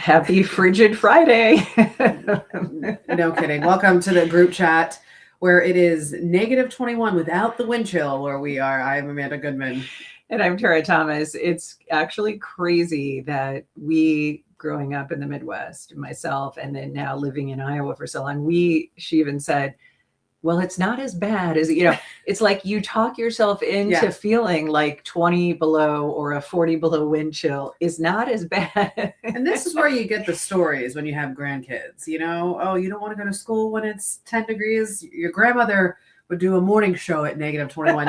Happy Frigid Friday. No kidding. Welcome to the group chat where it is -21 without the wind chill where we are. I'm Amanda Goodman. And I'm Tara Thomas. It's actually crazy that we, growing up in the Midwest, myself, and then now living in Iowa for so long, she even said, well, it's not as bad as, it's like you talk yourself into feeling like 20 below or a 40 below wind chill is not as bad. And this is where you get the stories when you have grandkids, oh, you don't want to go to school when it's 10 degrees. Your grandmother would do a morning show at -21.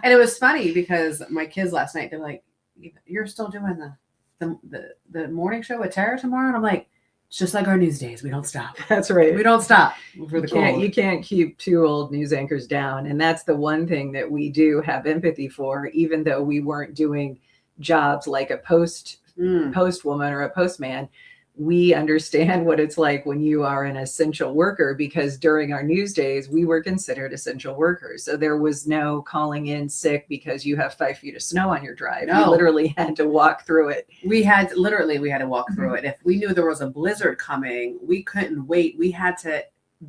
And it was funny because my kids last night, they're like, you're still doing the morning show with Tara tomorrow? And I'm like, it's just like our news days. We don't stop. That's right. We don't stop for the cold. You can't keep two old news anchors down. And that's the one thing that we do have empathy for, even though we weren't doing jobs like a post woman or a postman. We understand what it's like when you are an essential worker, because during our news days, we were considered essential workers. So there was no calling in sick because you have 5 feet of snow on your drive. No. You literally had to walk through it. We had to walk through it. If we knew there was a blizzard coming, we couldn't wait. We had to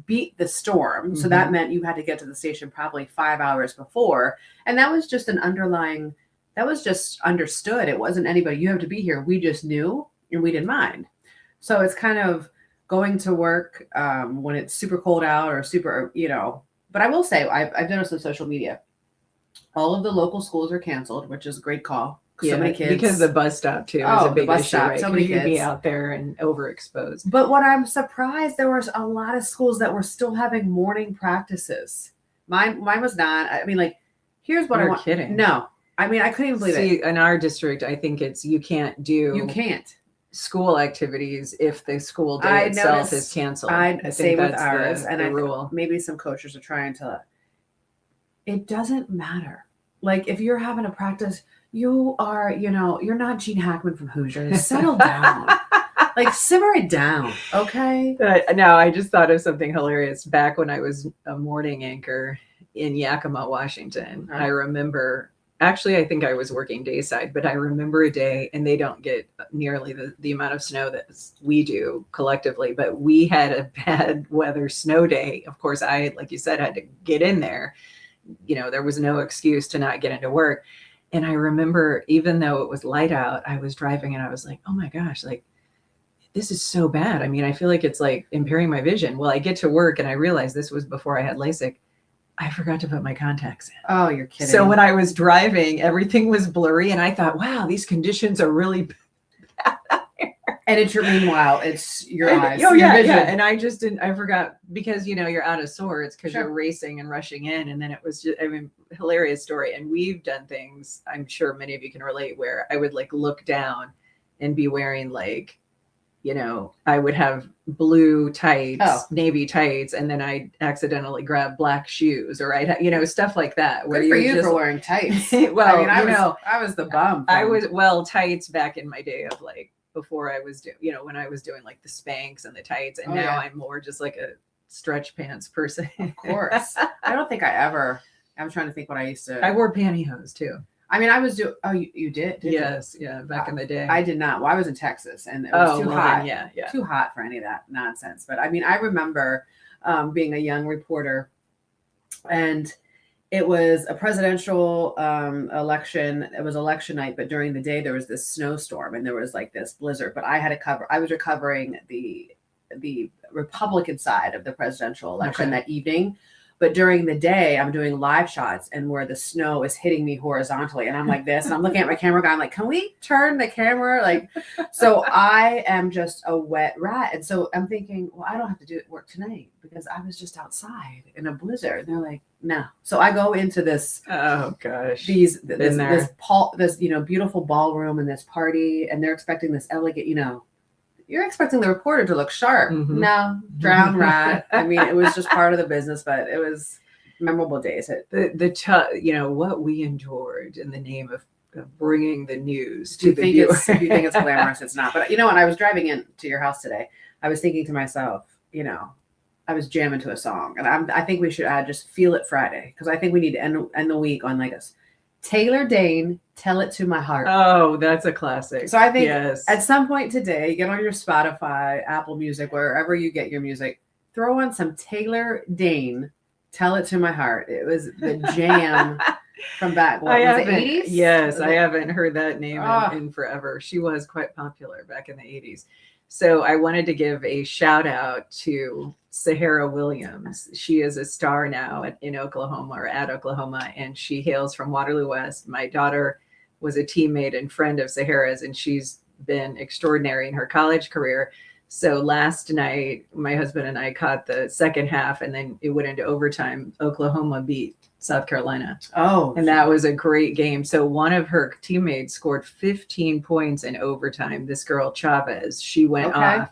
beat the storm. So that meant you had to get to the station probably 5 hours before. And that was just that was just understood. It wasn't anybody, you have to be here. We just knew and we didn't mind. So it's kind of going to work when it's super cold out or super, but I will say, I've noticed on social media, all of the local schools are canceled, which is a great call. So many kids. Because the bus stop too is a big issue, right? So many kids be out there and overexposed. But what I'm surprised, there was a lot of schools that were still having morning practices. Mine was not. I mean, like, here's what I want. Kidding. No. I mean, I couldn't even believe it. In our district, I think you can't school activities if the school day itself is canceled. I think that's with ours, the rule. Maybe some coaches are trying to. It doesn't matter. Like, if you're having a practice, you are, you're not Gene Hackman from Hoosiers. Settle down. Like, simmer it down, okay? No, I just thought of something hilarious. Back when I was a morning anchor in Yakima, Washington, I remember. Actually, I think I was working dayside, but I remember a day, and they don't get nearly the amount of snow that we do collectively, but we had a bad weather snow day. Of course, I, like you said, had to get in there. There was no excuse to not get into work. And I remember, even though it was light out, I was driving and I was like, oh my gosh, like, this is so bad. I mean, I feel like it's like impairing my vision. Well, I get to work and I realized this was before I had LASIK. I forgot to put my contacts in. Oh, you're kidding. So when I was driving, everything was blurry, and I thought, wow, these conditions are really bad. And meanwhile, it's your eyes. Oh, yeah, yeah. And I forgot, because, you're out of sorts because you're racing and rushing in. And then it was just, hilarious story. And we've done things, I'm sure many of you can relate, where I would like look down and be wearing like, I would have blue tights, navy tights, and then I accidentally grab black shoes, or stuff like that. Where Good for wearing tights. Well, I was the bum. I was tights back in my day of like before I was doing, when I was doing like the Spanx and the tights, and now I'm more just like a stretch pants person. Of course, I don't think I'm trying to think what I used to. I wore pantyhose too. I mean, I was doing. Oh, you did? Yes, yeah. Back in the day, I did not. Well, I was in Texas, and it was too hot. Then, yeah, too hot for any of that nonsense. But I mean, I remember being a young reporter, and it was a presidential election. It was election night, but during the day there was this snowstorm, and there was like this blizzard. But I was recovering the Republican side of the presidential election that evening. But during the day, I'm doing live shots, and where the snow is hitting me horizontally, and I'm like this, and I'm looking at my camera guy. I'm like, can we turn the camera? Like, so I am just a wet rat. And so I'm thinking, well, I don't have to do work tonight because I was just outside in a blizzard. And they're like, no. So I go into this. Oh gosh. This beautiful ballroom and this party, and they're expecting this elegant, you're expecting the reporter to look sharp. Mm-hmm. No, drown rat. I mean, it was just part of the business, but it was memorable days. What we endured in the name of bringing the news to the viewer. If you think it's glamorous, it's not. But when I was driving into your house today, I was thinking to myself, I was jamming to a song, and I think we should add just "Feel It Friday," because I think we need to end the week on like a Taylor Dane, Tell It to My Heart. Oh, that's a classic. So I think yes. at some point today, get on your Spotify, Apple Music, wherever you get your music, throw on some Taylor Dane, Tell It to My Heart. It was the jam from back, what was it, 80s? Yes, I haven't heard that name in forever. She was quite popular back in the 80s. So I wanted to give a shout out to Sahara Williams. She is a star now in Oklahoma, or at Oklahoma, and she hails from Waterloo West. My daughter was a teammate and friend of Sahara's, and she's been extraordinary in her college career. So last night, my husband and I caught the second half, and then it went into overtime. Oklahoma beat South Carolina. Oh, and that was a great game. So one of her teammates scored 15 points in overtime. This girl Chavez, she went off.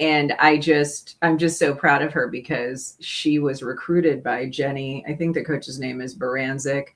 And I'm just so proud of her because she was recruited by Jenny. I think the coach's name is Baranczyk.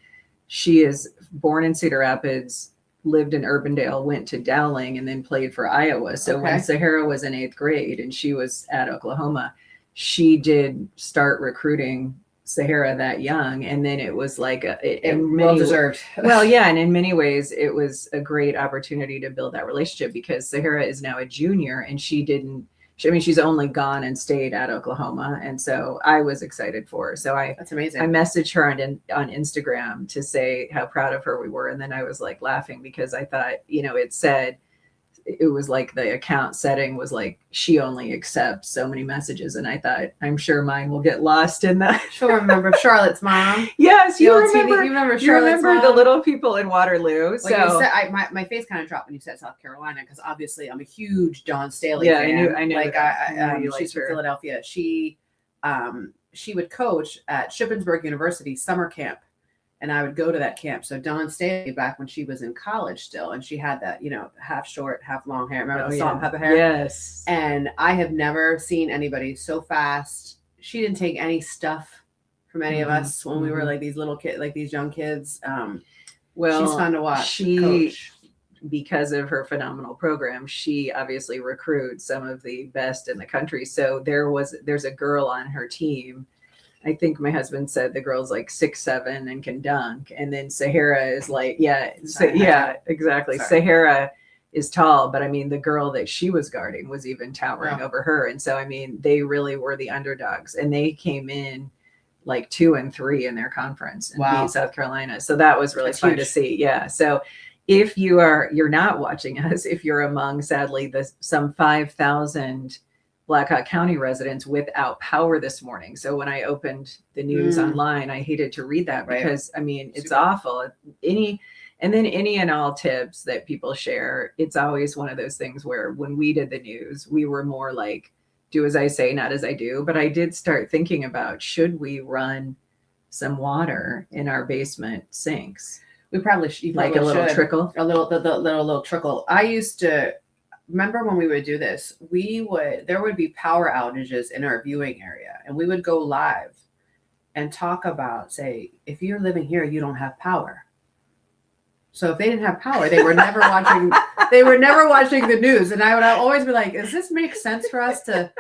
She is born in Cedar Rapids, lived in Urbandale, went to Dowling, and then played for Iowa. So when Sahara was in 8th grade and she was at Oklahoma, she did start recruiting Sahara that young, and then it was like well deserved. Well, yeah, and in many ways it was a great opportunity to build that relationship because Sahara is now a junior, and she's only gone and stayed at Oklahoma, and so I was excited for her. So that's amazing. I messaged her on Instagram to say how proud of her we were, and then I was like laughing because I thought, it said. It was like the account setting was like she only accepts so many messages, and I thought I'm sure mine will get lost in that. She'll remember Charlotte's mom. Yes, you remember. You remember the little people in Waterloo. So you said, my face kind of dropped when you said South Carolina because obviously I'm a huge Dawn Staley fan. I knew. Like she's from Philadelphia. She would coach at Shippensburg University summer camp. And I would go to that camp. So Dawn Staley, back when she was in college still, and she had that, half short, half long hair. Remember the salt and pepper hair? Yes. And I have never seen anybody so fast. She didn't take any stuff from any of us when we were like these little kids, like these young kids. Well, she's fun to watch. Because of her phenomenal program, she obviously recruits some of the best in the country. So there's a girl on her team. I think my husband said the girl's like 6'7" and can dunk. And then Sahara is like, exactly. Sorry. Sahara is tall, but I mean, the girl that she was guarding was even towering over her. And so, I mean, they really were the underdogs, and they came in like 2 and 3 in their conference and beat South Carolina. So that was really fun to see. Yeah. So if you're not watching us, if you're among, sadly, some 5,000 Black Hawk County residents without power this morning. So when I opened the news online, I hated to read that because I mean, it's awful. Any and all tips that people share, it's always one of those things where when we did the news, we were more like, do as I say, not as I do. But I did start thinking about, should we run some water in our basement sinks? We probably should. Like a little trickle? A little trickle. I used to remember when we would do this, there would be power outages in our viewing area, and we would go live and talk about, say, if you're living here, you don't have power. So if they didn't have power, they were never watching. They were never watching the news, and I would always be like, "Does this make sense for us to?"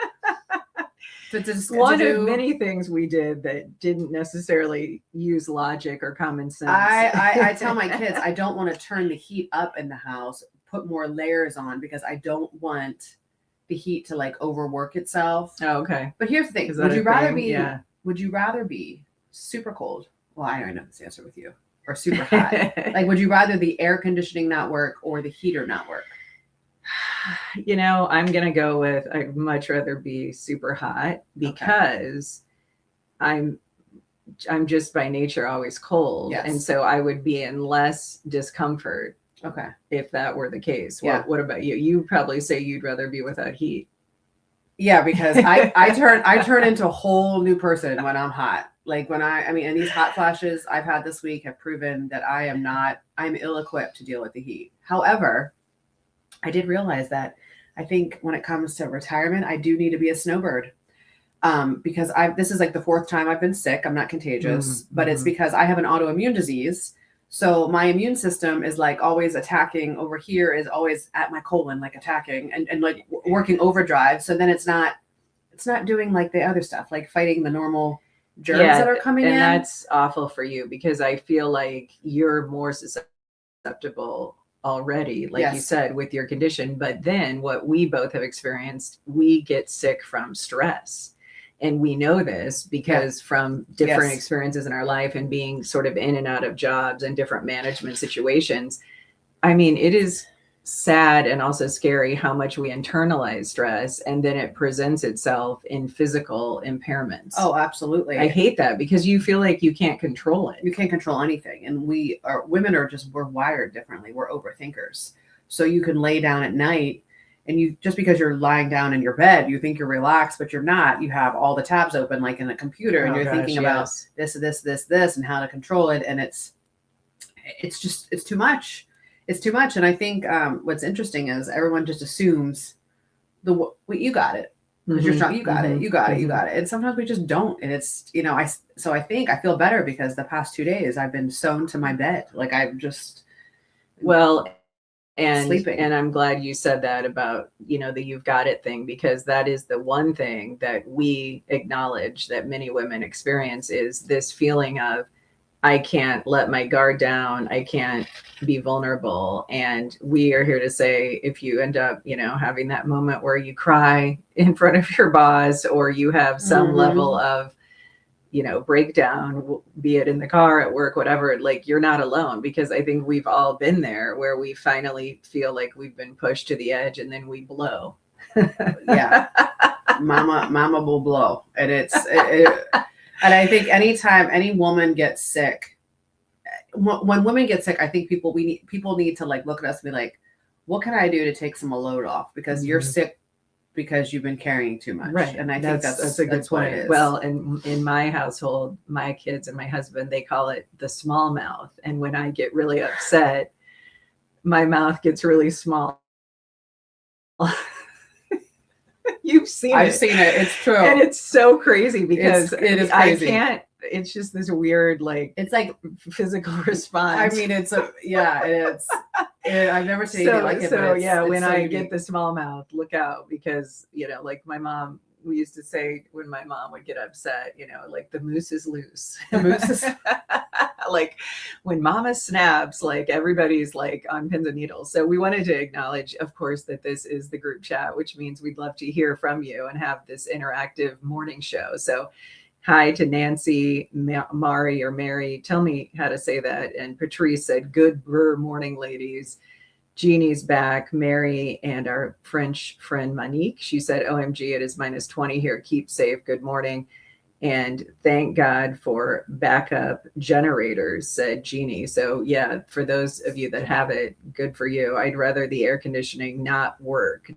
One of many things we did that didn't necessarily use logic or common sense. I tell my kids I don't want to turn the heat up in the house, put more layers on, because I don't want the heat to like overwork itself. Oh, okay. But here's the thing: would you rather be super cold? Well, I already know this answer with you. Or super hot. Like, would you rather the air conditioning not work or the heater not work? I'm going to go with, I'd much rather be super hot because I'm just by nature always cold. Yes. And so I would be in less discomfort. Okay. If that were the case. Yeah. What about you? You probably say you'd rather be without heat. Yeah, because I turn into a whole new person when I'm hot. Like and these hot flashes I've had this week have proven that I'm ill-equipped to deal with the heat. However, I did realize that I think when it comes to retirement, I do need to be a snowbird. Because this is like the 4th time I've been sick. I'm not contagious, but it's because I have an autoimmune disease. So my immune system is like always attacking over here, is always at my colon, like attacking and like working overdrive. So then it's not doing like the other stuff, like fighting the normal germs Yeah, that are coming and in. that's awful for you because I feel like you're more susceptible already, like you Yes. said, with your condition. But then what we both have experienced, we get sick from stress. And we know this because from different Yes. experiences in our life and being sort of in and out of jobs and different management situations. I mean, it is sad and also scary how much we internalize stress and then it presents itself in physical impairments. Oh, absolutely. I hate that because you feel like you can't control it. You can't control anything. And women are just, we're wired differently. We're overthinkers. So you can lay down at night and you, just because you're lying down in your bed, you think you're relaxed, but you're not. You have all the tabs open like in a computer and Oh, you're gosh, thinking about yes. this, and how to control it. And it's too much. It's too much. And I think what's interesting is everyone just assumes you got it. Because you're strong, you got it, you got it, you got it. And sometimes we just don't. And it's, I think I feel better because the past 2 days I've been sewn to my bed. Like I've just sleeping. And I'm glad you said that about, the you've got it thing, because that is the one thing that we acknowledge that many women experience is this feeling of, I can't let my guard down. I can't be vulnerable. And we are here to say, if you end up, having that moment where you cry in front of your boss or you have some level of, breakdown, be it in the car, at work, whatever, like you're not alone, because I think we've all been there where we finally feel like we've been pushed to the edge and then we blow. Yeah. Mama will blow. And and I think anytime any woman gets sick, when women get sick, I think people need to like look at us and be like, what can I do to take some load off? Because you're sick because you've been carrying too much. Right. And I think that's a good point. Well, and in my household, my kids and my husband, they call it the small mouth. And when I get really upset, my mouth gets really small. I've seen it. It's true. And it's so crazy because it is crazy. It's just this weird, it's like physical response. I mean, I've never seen anything like it. So yeah, when I get the small mouth, look out, because, like my mom, we used to say when my mom would get upset, like the moose is loose. The moose is like when mama snaps, like everybody's like on pins and needles. So we wanted to acknowledge, of course, that this is the group chat, which means we'd love to hear from you and have this interactive morning show. So hi to Nancy, Mari, or Mary. Tell me how to say that. And Patrice said, good morning, ladies. Jeannie's back. Mary and our French friend Monique, she said, OMG, it is -20 here. Keep safe. Good morning. And thank God for backup generators, said Jeannie. So yeah, for those of you that have it, good for you. I'd rather the air conditioning not work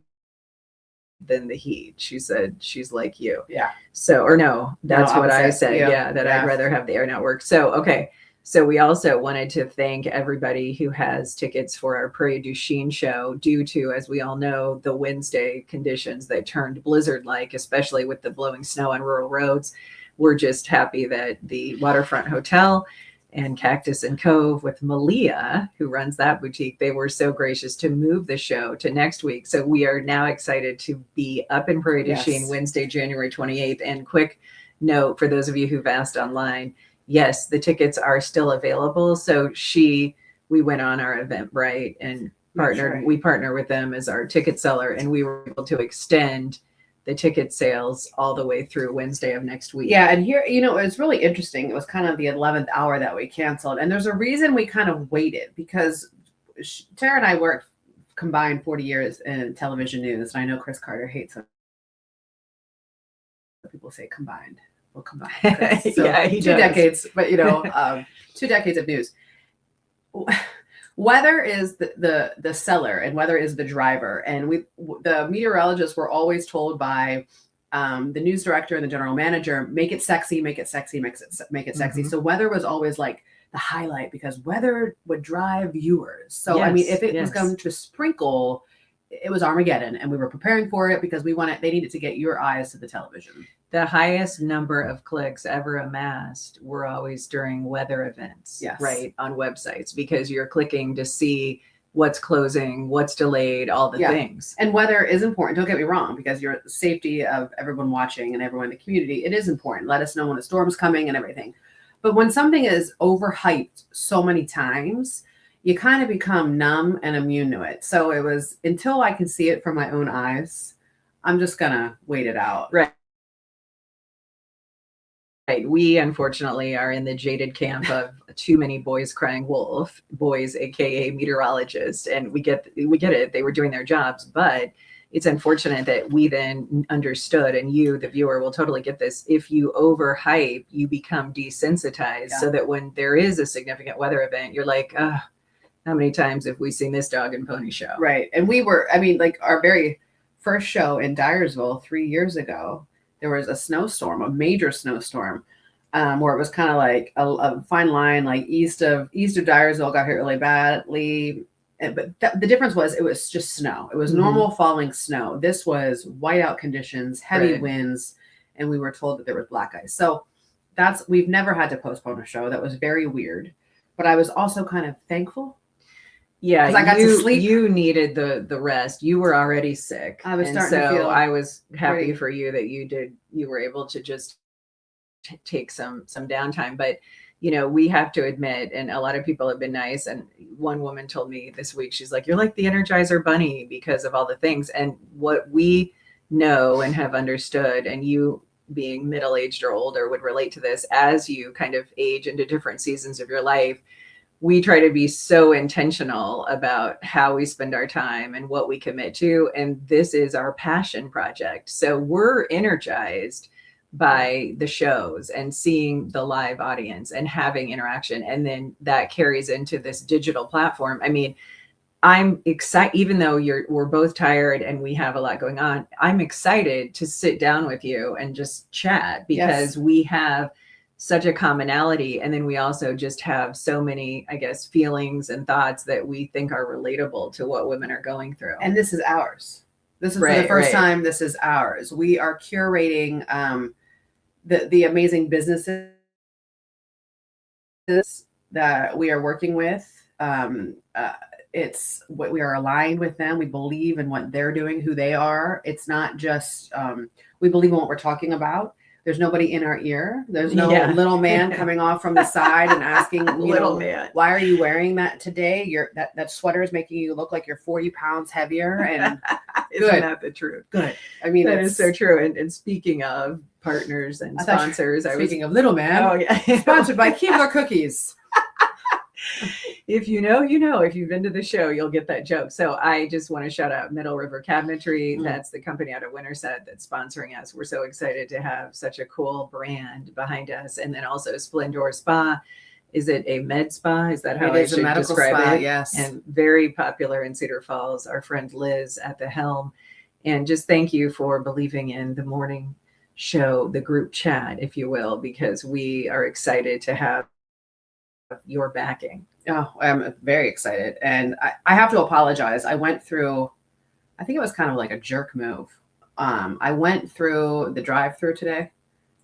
than the heat. She said she's like you. Yeah. So, or no, that's what I said. Yeah, I'd rather have the air not work. So, okay. So we also wanted to thank everybody who has tickets for our Prairie du Chien show due to, as we all know, the Wednesday conditions that turned blizzard-like, especially with the blowing snow on rural roads. We're just happy that the Waterfront Hotel and Cactus and Cove with Malia, who runs that boutique, they were so gracious to move the show to next week. So we are now excited to be up in Prairie du Chien Wednesday, January 28th. And quick note for those of you who've asked online, yes, the tickets are still available. So we went on our Eventbrite and we partner with them as our ticket seller, and we were able to extend the ticket sales all the way through Wednesday of next week. Yeah. And here, it was really interesting. It was kind of the 11th hour that we canceled. And there's a reason we kind of waited, because Tara and I worked combined 40 years in television news. And I know Chris Carter hates when people say combined. Well, combined. So yeah, he 2 does. decades, but 2 decades of news. Weather is the seller and weather is the driver. And the meteorologists were always told by the news director and the general manager, make it sexy, make it sexy, make it sexy. So weather was always like the highlight, because weather would drive viewers. So I mean, if it was going to sprinkle, it was Armageddon, and we were preparing for it because they needed to get your eyes to the television. The highest number of clicks ever amassed were always during weather events, right, on websites, because you're clicking to see what's closing, what's delayed, all the things. And weather is important. Don't get me wrong, because your safety of everyone watching and everyone in the community, it is important. Let us know when a storm's coming and everything. But when something is overhyped so many times, you kind of become numb and immune to it. So it was, until I can see it from my own eyes, I'm just gonna wait it out. Right. Right. We unfortunately are in the jaded camp of too many boys crying wolf, boys, aka meteorologists, and we get it. They were doing their jobs, but it's unfortunate that we then understood, and you, the viewer, will totally get this. If you overhype, you become desensitized, so that when there is a significant weather event, you're like, how many times have we seen this dog and pony show? Right. And we were, I mean, like our very first show in Dyersville 3 years ago, there was a snowstorm, a major snowstorm, where it was kind of like a fine line, like east of Dyersville got hit really badly. But the difference was it was just snow. It was normal falling snow. This was whiteout conditions, heavy winds, and we were told that there was black ice. So we've never had to postpone a show. That was very weird. But I was also kind of thankful. Yeah, I got to sleep. You needed the rest. You were already sick. I was starting to feel. I was happy for you that you were able to just take some downtime. But we have to admit, and a lot of people have been nice. And one woman told me this week, she's like, "You're like the Energizer Bunny because of all the things." And what we know and have understood, and you being middle-aged or older would relate to this, as you kind of age into different seasons of your life. We try to be so intentional about how we spend our time and what we commit to. And this is our passion project. So we're energized by the shows and seeing the live audience and having interaction. And then that carries into this digital platform. I mean, I'm excited, even though we're both tired and we have a lot going on, I'm excited to sit down with you and just chat, because we have such a commonality. And then we also just have so many, I guess, feelings and thoughts that we think are relatable to what women are going through. And this is ours. This is for the first time. This is ours. We are curating the amazing businesses that we are working with. It's what we are aligned with them. We believe in what they're doing, who they are. It's not just, we believe in what we're talking about. There's nobody in our ear. There's no little man coming off from the side and asking, man, why are you wearing that today? That sweater is making you look like you're 40 pounds heavier. And isn't that the truth? Good. I mean, that is so true. And speaking of partners and sponsors, speaking of little man, sponsored by Keebler Cookies. If you know, if you've been to the show, you'll get that joke. So I just want to shout out Middle River Cabinetry. That's the company out of Winterset that's sponsoring us. We're so excited to have such a cool brand behind us. And then also Splendor Spa. Is it a med spa? Is that how I should describe it? Yes. And very popular in Cedar Falls. Our friend Liz at the helm. And just thank you for believing in the morning show, the group chat, if you will, because we are excited to have your backing. Oh, I'm very excited. And I have to apologize. I went through, I think it was kind of like a jerk move. I went through the drive-through today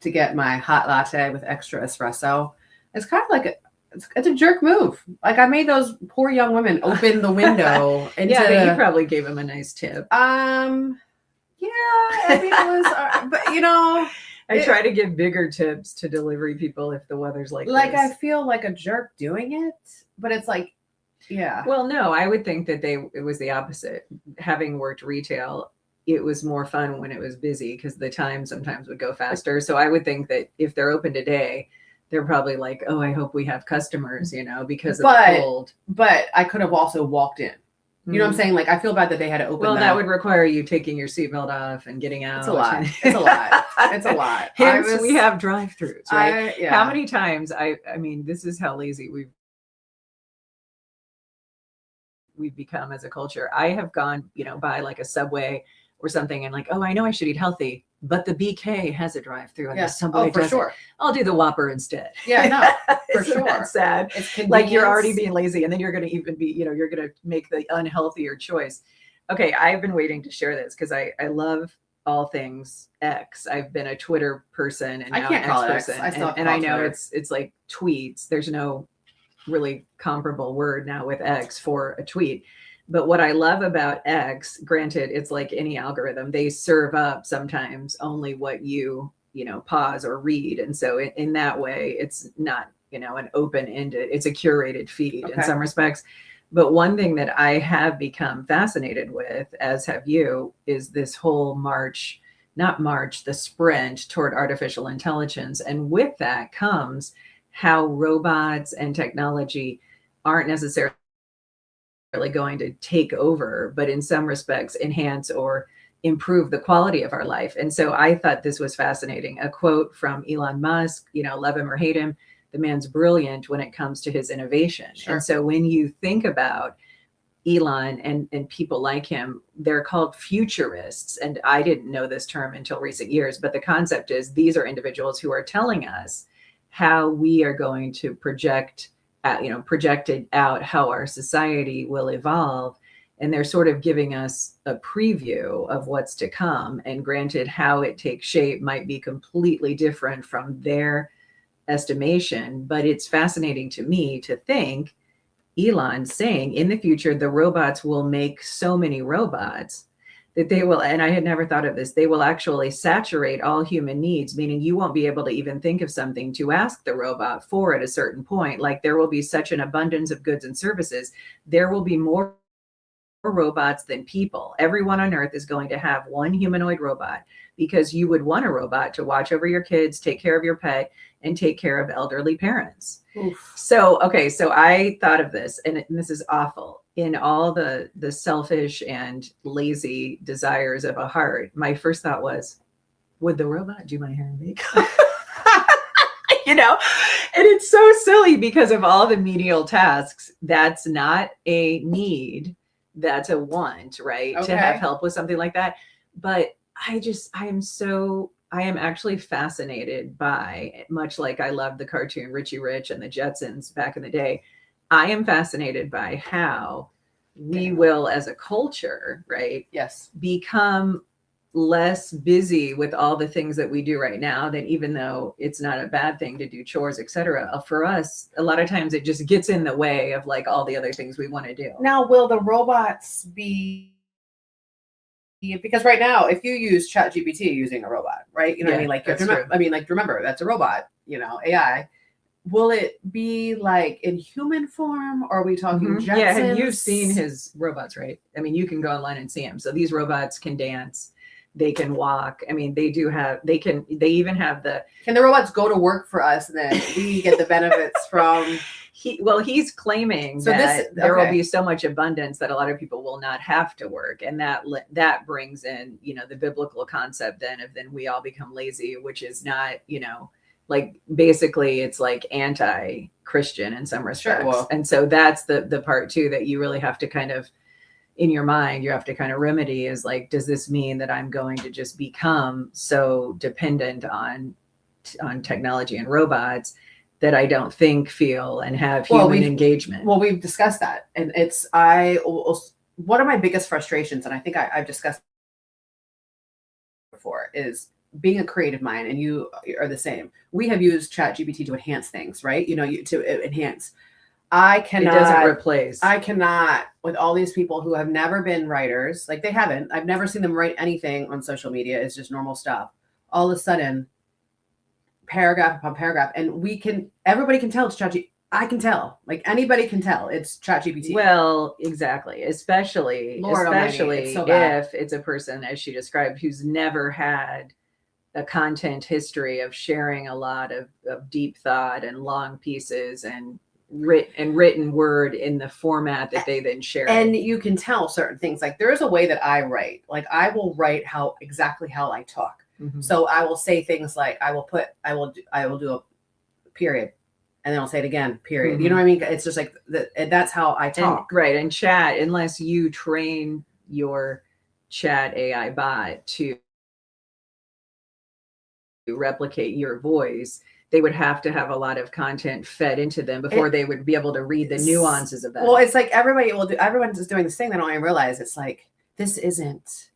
to get my hot latte with extra espresso. It's kind of like it's a jerk move. Like I made those poor young women open the window. But you probably gave them a nice tip. Yeah, I think it was, but I try to give bigger tips to delivery people if the weather's like this. I feel like a jerk doing it, but it's like, yeah. Well, no, I would think that it was the opposite. Having worked retail, it was more fun when it was busy because the time sometimes would go faster. So I would think that if they're open today, they're probably like, oh, I hope we have customers, because of the cold. But I could have also walked in. You know what I'm saying? Like, I feel bad that they had to open. Well, that would require you taking your seatbelt off and getting out. It's a lot. It's a lot. It's a lot. Hence, we have drive-thrus, right? How many times? I mean, this is how lazy we've become as a culture. I have gone, by like a Subway or something, and like, oh, I know I should eat healthy, but the BK has a drive-thru, and the Subway for sure. I'll do the Whopper instead. Yeah, no, for Isn't sure. That's sad. It's like you're already being lazy, and then you're going to even be, you're going to make the unhealthier choice. Okay, I've been waiting to share this because I love all things X. I've been a Twitter person and now I can't an call X it person, X. I and I know Twitter. It's like tweets. There's no really comparable word now with X for a tweet. But what I love about X, granted, it's like any algorithm, they serve up sometimes only what you know, pause or read. And so in that way, it's not, you know, an open-ended, it's a curated feed in some respects. But one thing that I have become fascinated with, as have you, is this whole the sprint toward artificial intelligence. And with that comes how robots and technology aren't necessarily going to take over, but in some respects enhance or improve the quality of our life. And so I thought this was fascinating. A quote from Elon Musk, you know, love him or hate him, the man's brilliant when it comes to his innovation. Sure. And so when you think about Elon and people like him, they're called futurists. And I didn't know this term until recent years, but the concept is these are individuals who are telling us how we are going to projected out how our society will evolve. And they're sort of giving us a preview of what's to come. And granted, how it takes shape might be completely different from their estimation. But it's fascinating to me to think Elon saying in the future, the robots will make so many robots that they will, and I had never thought of this, they will actually saturate all human needs, meaning you won't be able to even think of something to ask the robot for at a certain point. Like there will be such an abundance of goods and services. There will be more robots than people. Everyone on earth is going to have one humanoid robot because you would want a robot to watch over your kids, take care of your pet, and take care of elderly parents. Oof. So I thought of this, and this is awful. In all the selfish and lazy desires of a heart, my first thought was, would the robot do my hair and makeup? You know, and it's so silly because of all the menial tasks. That's not a need. That's a want, right? Okay. To have help with something like that. But I am actually fascinated by, much like I loved the cartoon Richie Rich and the Jetsons back in the day, I am fascinated by how we will, as a culture, right? Yes. Become less busy with all the things that we do right now, that even though it's not a bad thing to do chores, etc., for us, a lot of times it just gets in the way of like all the other things we want to do. Now, will the robots be, because right now, if you use ChatGPT, you're using a robot, right? You know what I mean? Like, remember, that's a robot, you know, AI. Will it be like in human form, or are we talking Jetsons? Yeah, have you seen his robots, right? I mean, you can go online and see them. So these robots can dance, they can walk. I mean, they even have Can the robots go to work for us and then we get the benefits from? He's claiming that there will be so much abundance that a lot of people will not have to work. And that brings in, you know, the biblical concept then we all become lazy, which is not, you know, like basically it's like anti-Christian in some respects. Sure, well. And so that's the part too, that you really have to kind of, in your mind, you have to kind of remedy is like, does this mean that I'm going to just become so dependent on technology and robots that I don't think, feel, and have human engagement? Well, we've discussed that. And one of my biggest frustrations, and I think I've discussed before, is being a creative mind, and you are the same. We have used ChatGPT to enhance things, right? You know, to enhance. It doesn't replace. I cannot, with all these people who have never been writers, like they haven't, I've never seen them write anything on social media. It's just normal stuff. All of a sudden, paragraph upon paragraph, and everybody can tell it's ChatGPT. I can tell, like anybody can tell it's ChatGPT. Well, exactly. Especially if it's a person, as she described, who's never had a content history of sharing a lot of deep thought and long pieces and written word in the format that they then share. And you can tell certain things. Like there is a way that I write. Like I will write exactly how I talk. Mm-hmm. So I will say things like I will do a period, and then I'll say it again, period. Mm-hmm. You know what I mean? It's just like that's how I talk. And chat, unless you train your chat AI bot to replicate your voice, they would have to have a lot of content fed into them before they would be able to read the nuances of that. Well, it's like everyone's just doing this thing. They don't even realize it's like, this isn't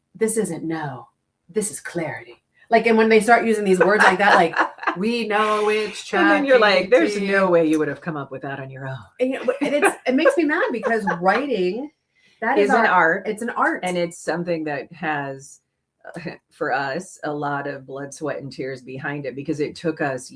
no, this is clarity. Like, and when they start using these words like that, like We know it's chat. And then you're like, there's GPT. no way you would have come up with that on your own. And, it makes me mad because writing, that is an art. It's an art. And it's something that has, for us, a lot of blood, sweat, and tears behind it, because it took us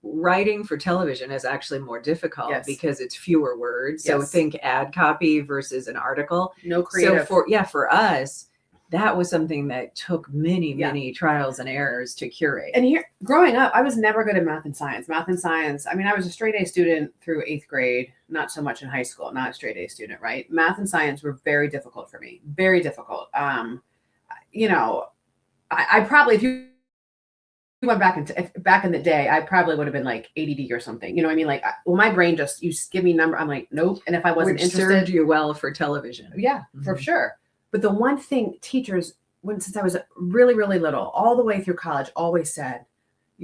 writing for television is actually more difficult because it's fewer words. So think ad copy versus an article. No creative. So for us, that was something that took many trials and errors to curate. And here, growing up, I was never good at math and science. I mean, I was a straight A student through 8th grade, not so much in high school, not a straight A student, right? Math and science were very difficult for me, very difficult. I probably, if you went back in the day, I probably would have been like ADD or something. You know what I mean? Like, my brain just, you give me a number, I'm like, nope. And if I wasn't interested, served you well for television. Yeah, for sure. But the one thing teachers, since I was really, really little, all the way through college, always said,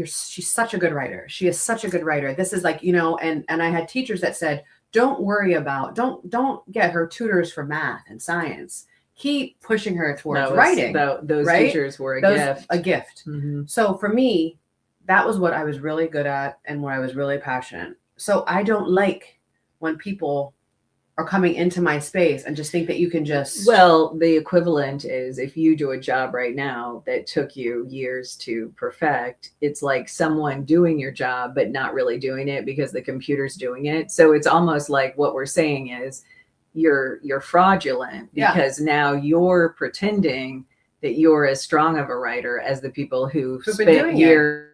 she's such a good writer. She is such a good writer. This is like, and I had teachers that said, don't worry about, don't get her tutors for math and science. Keep pushing her towards writing. Those right? teachers were a gift. Mm-hmm. So for me, that was what I was really good at and what I was really passionate. So I don't like when people are coming into my space and just think that you can just. Well, the equivalent is if you do a job right now that took you years to perfect, it's like someone doing your job, but not really doing it because the computer's doing it. So it's almost like what we're saying is, you're fraudulent because now you're pretending that you're as strong of a writer as the people who've spent years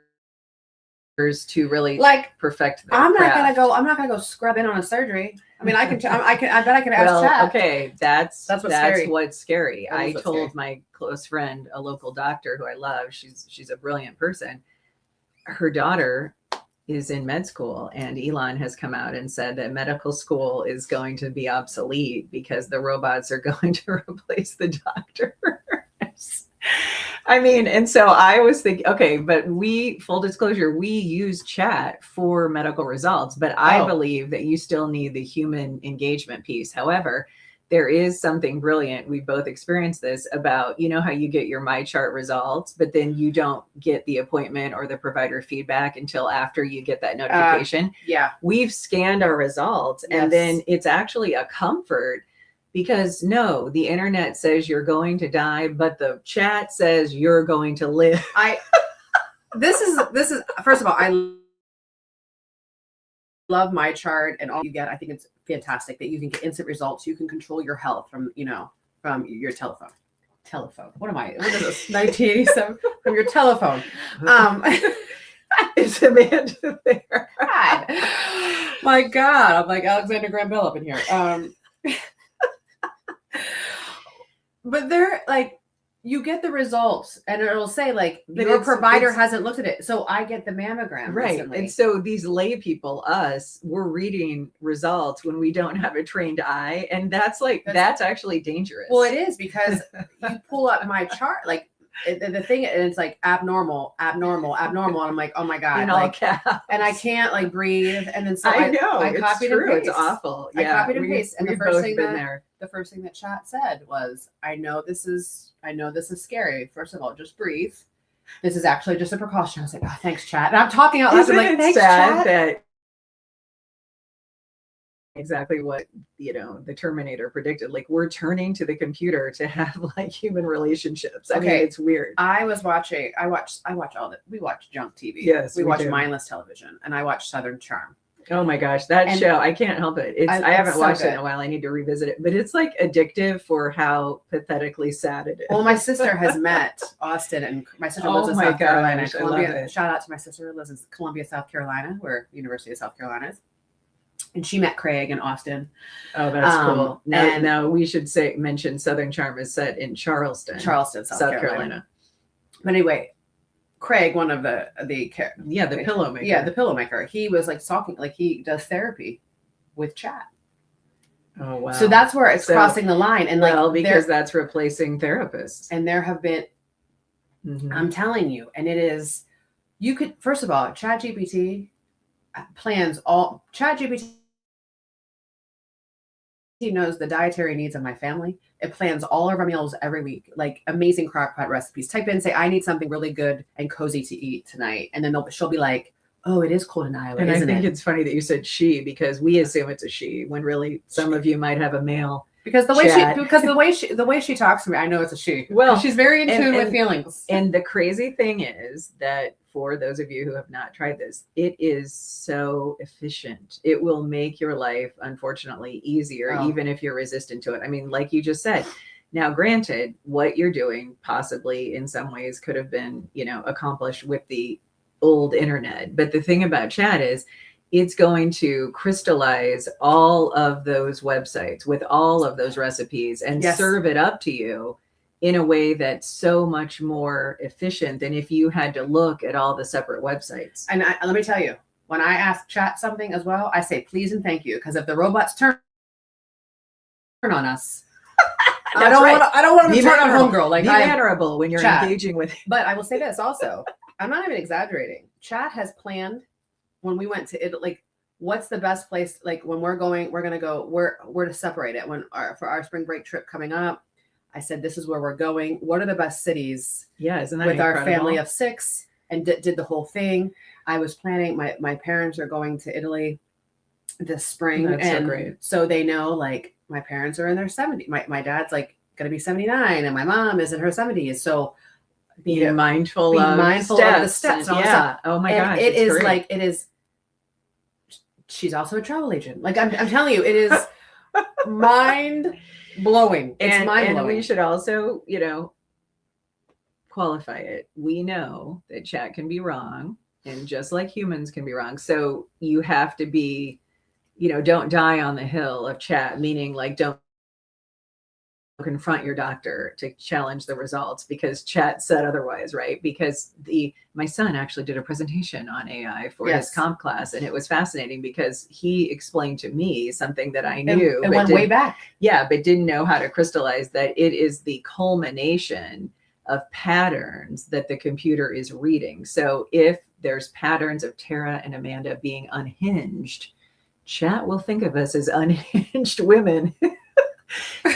to really perfect their I'm craft. not gonna go scrub in on a surgery. I mean, I bet I can ask chat. Okay, that's scary. What's scary. I told my close friend, a local doctor who I love, she's a brilliant person. Her daughter is in med school, and Elon has come out and said that medical school is going to be obsolete because the robots are going to replace the doctors. I mean, and so I was thinking, okay, but full disclosure, we use chat for medical results, but I believe that you still need the human engagement piece. However, there is something brilliant. We both experienced this about, how you get your MyChart results, but then you don't get the appointment or the provider feedback until after you get that notification. We've scanned our results, and then it's actually a comfort because the internet says you're going to die, but the chat says you're going to live. This is first of all, I love MyChart and all you get. I think it's fantastic that you can get instant results. You can control your health from your telephone. What am I? What is this? 1987 from your telephone. Is Amanda there? God. My God, I'm like Alexander Graham Bell up in here. But they're like, you get the results and it'll say like your provider hasn't looked at it. So I get the mammogram. Right. Recently. And so these lay people, we're reading results when we don't have a trained eye. And that's actually dangerous. Well, it is because you pull up MyChart, like the thing, and it's like abnormal. And I'm like, oh my God. In all caps. And I can't like breathe. And then so I know I it's copied true. and pasted. It's awful. I copied and pasted. And the first thing that chat said was, I know this is scary. First of all, just breathe. This is actually just a precaution. I was like, oh, thanks, chat. And I'm talking out loud. Isn't I'm like, it thanks, sad chat. that exactly what the Terminator predicted? Like, we're turning to the computer to have like human relationships. I mean, it's weird. I watch we watch junk TV. Yes, we watch mindless television, and I watch Southern Charm. Oh my gosh, that show, I can't help it. I haven't watched it in a while. I need to revisit it, but it's like addictive for how pathetically sad it is. Well, my sister has met Austin, and my sister lives in South Carolina. Columbia. Shout out to my sister who lives in Columbia, South Carolina, where University of South Carolina is. And she met Craig in Austin. Oh, that's cool. Now we should mention Southern Charm is set in Charleston, South Carolina. But anyway, Craig, one of the pillow maker. Yeah, the pillow maker. He was like talking, like he does therapy with chat. Oh wow! So that's where it's crossing the line, and because that's replacing therapists. And there have been, I'm telling you, and it is. You could first of all, ChatGPT plans all. ChatGPT knows the dietary needs of my family. It plans all of our meals every week, like amazing crock pot recipes. Type in, say, I need something really good and cozy to eat tonight. And then she'll be like, oh, it is cold in Iowa, And I isn't think it? it's funny that you said she, because we assume it's a she when really some of you might have a male. Because the way she talks to me, I know it's a she. Well, she's very in tune with feelings. And the crazy thing is that for those of you who have not tried this, it is so efficient. It will make your life, unfortunately, easier, even if you're resistant to it. I mean, like you just said, now, granted, what you're doing possibly in some ways could have been, accomplished with the old internet. But the thing about chat is it's going to crystallize all of those websites with all of those recipes and serve it up to you in a way that's so much more efficient than if you had to look at all the separate websites. And let me tell you, when I ask chat something as well, I say please and thank you, because if the robots turn on us, I don't want them to turn on homegirl. Like, be mannerable when you're engaging with. But I will say this also, I'm not even exaggerating. Chat has planned when we went to Italy, like, what's the best place? Like, when we're going to where to separate it for our spring break trip coming up. I said, this is where we're going. What are the best cities? Yeah, isn't that with incredible? Our family of 6, and did the whole thing. I was planning. My parents are going to Italy this spring. That's and so great. So they know, like, my parents are in their 70s. My dad's like going to be 79, and my mom is in her 70s. So being mindful of the steps. Yeah. Oh my gosh. It is great. Like, it is. She's also a travel agent. Like, I'm telling you, it is mind blowing. It's mind blowing. And we should also, qualify it. We know that chat can be wrong, and just like humans can be wrong. So you have to be, don't die on the hill of chat, meaning like don't confront your doctor to challenge the results because chat said otherwise, right? Because my son actually did a presentation on AI for his comp class, and it was fascinating because he explained to me something that I knew. It went way back. Yeah, but didn't know how to crystallize that it is the culmination of patterns that the computer is reading. So if there's patterns of Tara and Amanda being unhinged, chat will think of us as unhinged women.